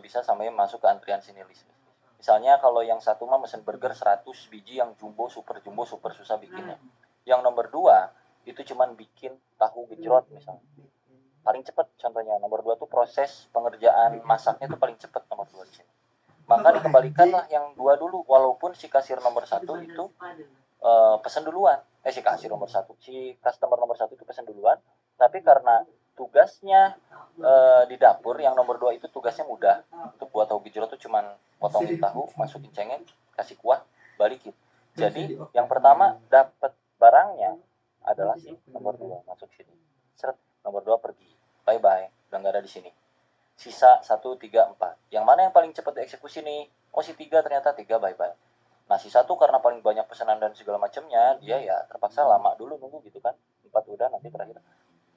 bisa sampai masuk ke antrian sini list. Misalnya kalau yang 1 mah mesen burger 100 biji yang jumbo, super susah bikinnya. Yang nomor 2 itu cuman bikin tahu gejrot misalnya. Paling cepat contohnya nomor 2 tuh proses pengerjaan masaknya tuh paling cepat nomor 2 di sini. Maka dikembalikanlah yang 2 dulu, walaupun si kasir nomor 1 itu pesan duluan. Si kasir nomor 1, si customer nomor 1 itu pesan duluan, tapi karena tugasnya di dapur yang nomor 2 itu tugasnya mudah. Untuk buat tahu gejrot tuh cuman potongin tahu, masukin cengkeh, kasih kuah, balikin. Jadi yang pertama dapat barangnya adalah si nomor 2 masuk sini. Seret, nomor 2 pergi. Bye-bye, udah nggak ada di sini. Sisa 1, 3, 4. Yang mana yang paling cepat dieksekusi nih? Oh si 3 ternyata 3 bye-bye. Nah si 1 karena paling banyak pesanan dan segala macamnya, dia ya terpaksa lama dulu nunggu gitu kan. 4 udah, nanti terakhir.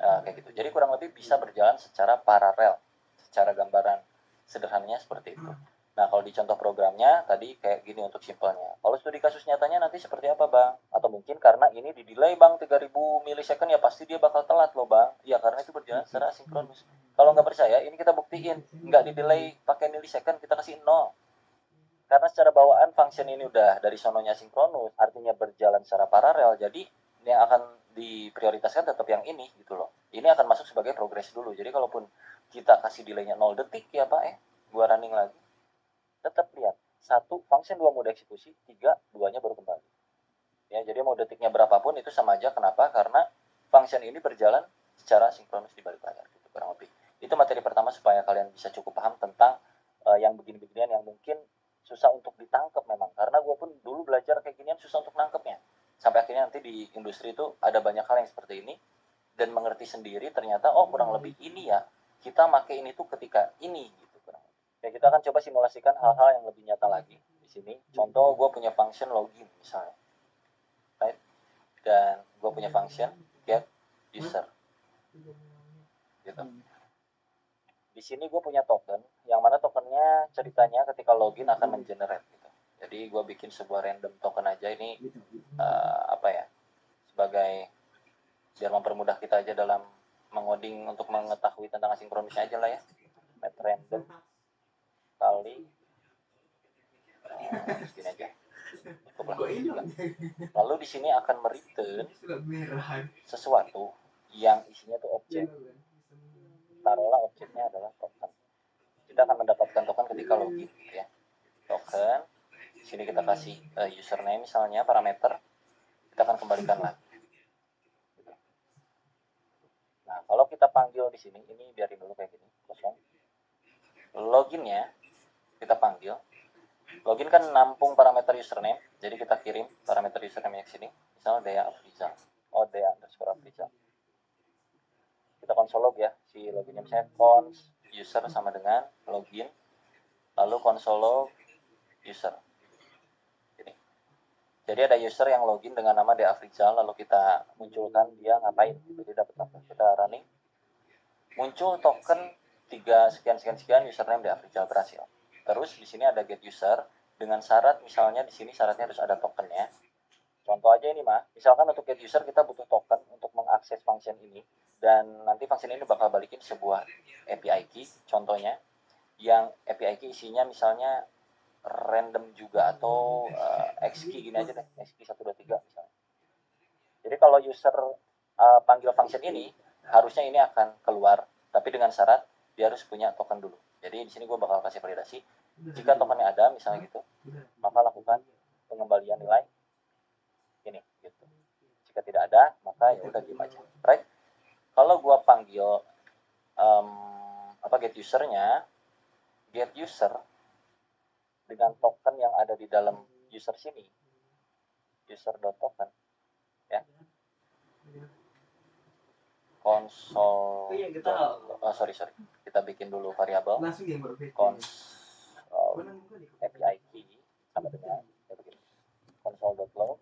Kayak gitu. Jadi kurang lebih bisa berjalan secara paralel. Secara gambaran sederhananya seperti itu. Nah, kalau di contoh programnya tadi kayak gini untuk simpelnya. Kalau studi kasus nyatanya nanti seperti apa, Bang? Atau mungkin karena ini di delay, Bang, 3000 milisecond ya pasti dia bakal telat loh, Bang. Ya, karena itu berjalan secara sinkronus. Kalau nggak percaya, ini kita buktiin. Nggak di delay pakai milisecond, kita kasih 0. Karena secara bawaan function ini udah dari sononya sinkronus, artinya berjalan secara paralel. Jadi yang akan diprioritaskan tetap yang ini gitu loh. Ini akan masuk sebagai progress dulu. Jadi kalaupun kita kasih delaynya 0 detik ya Pak gua running lagi. Tetap lihat, 1 function 2 mode eksekusi, 3 2-nya baru kembali. Ya, jadi mau detiknya berapapun itu sama aja. Kenapa? Karena function ini berjalan secara sinkronus di balik layar gitu kurang lebih. Itu materi pertama supaya kalian bisa cukup paham tentang yang begini-beginian yang mungkin susah untuk ditangkap memang. Karena gue pun dulu belajar kayak ginian susah untuk nangkepnya. Sampai akhirnya nanti di industri itu ada banyak hal yang seperti ini dan mengerti sendiri ternyata oh kurang lebih ini ya. Kita pakai ini tuh ketika ini gitu kurang lebih. Ya, kita akan coba simulasikan hal-hal yang lebih nyata lagi di sini. Contoh gue punya function login misalnya. Right? Dan gue punya function get user gitu. Di sini gue punya token yang mana tokennya ceritanya ketika login akan mengenerate gitu. Jadi gue bikin sebuah random token aja ini sebagai biar mempermudah kita aja dalam mengoding untuk mengetahui tentang asinkronisnya aja lah ya. Let random kali segini aja. Cukup lah. Lalu di sini akan mereturn sesuatu yang isinya tuh objek. Taruhlah objeknya adalah token. Kita akan mendapatkan token ketika login gitu ya. Token. Di sini kita kasih username misalnya parameter. Kita akan kembalikan lagi. Nah, kalau kita panggil di sini, ini biarin dulu kayak gini, kosong. Loginnya kita panggil. Login kan nampung parameter username, jadi kita kirim parameter username ke sini. Misalnya Dea Afrizal. Oh, Dea underscore Afrizal. Kita konsol log ya, si loginnya misalnya cons user sama dengan login, lalu konsol log user. Jadi ada user yang login dengan nama Dea Afrizal, lalu kita munculkan dia ngapain, jadi dapat apa? Kita running, muncul token 3 sekian username Dea Afrizal berhasil. Terus di sini ada get user dengan syarat misalnya di sini syaratnya harus ada tokennya. Contoh aja ini mah, misalkan untuk get user kita butuh token untuk mengakses function ini dan nanti function ini bakal balikin sebuah API key contohnya yang API key isinya misalnya random juga atau xkey gini aja deh, xkey 123 misalnya. Jadi kalau user panggil function ini harusnya ini akan keluar, tapi dengan syarat dia harus punya token dulu. Jadi di sini gue bakal kasih validasi. Jika tokennya ada misalnya gitu, maka lakukan pengembalian nilai ini gitu. Jika tidak ada, maka ya udah diem aja. Right? Kalau gue panggil get usernya, get user dengan token yang ada di dalam user sini, user.token ya, konsol sorry kita bikin dulu variabel console API key sama dengan ya begini, console.log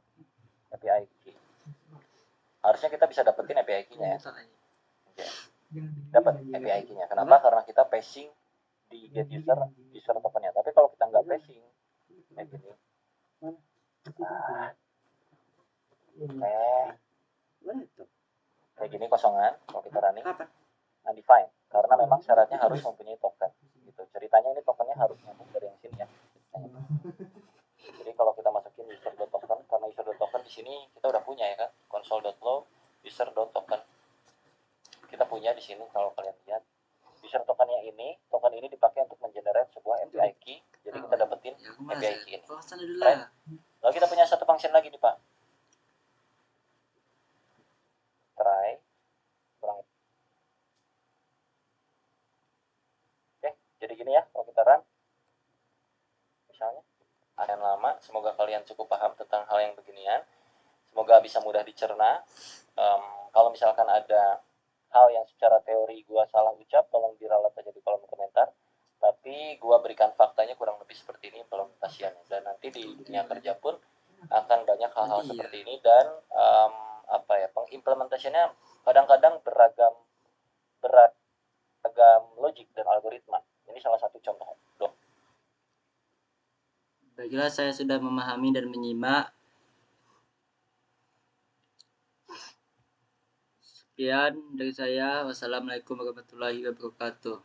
API key. Harusnya kita bisa dapetin API key-nya ya. Dapat API key-nya. Kenapa? Karena kita passing di get user tokennya. Tapi kalau kita nggak passing kayak gini, kayak gini kosongan, kalau kita running undefined, karena memang syaratnya harus mempunyai token. Gitu. Ceritanya ini tokennya harus nyambung dari yang sini ya. Jadi kalau kita masukin user.token, karena user.token di sini kita udah punya ya kan, console.log user.token. Kita punya di sini kalau kalian lihat. User tokennya ini, token ini dipakai untuk mengenerate sebuah API key. Jadi kita dapetin API key ini. Right? Lalu kita punya satu function lagi nih Pak. Try. Oke, jadi gini ya kalau kita run. Misalnya, ada yang lama. Semoga kalian cukup paham tentang hal yang beginian. Semoga bisa mudah dicerna. Kalau misalkan ada hal yang secara teori gue salah ucap, tolong diralat aja di kolom komentar. Tapi gue berikan faktanya kurang lebih seperti ini implementasiannya. Dan nanti di dunia kerja pun akan banyak hal-hal seperti ini. Dan pengimplementasiannya kadang-kadang beragam logik dan algoritma. Ini salah satu contoh. Saya kira saya sudah memahami dan menyimak. Sekian dari saya. Wassalamualaikum warahmatullahi wabarakatuh.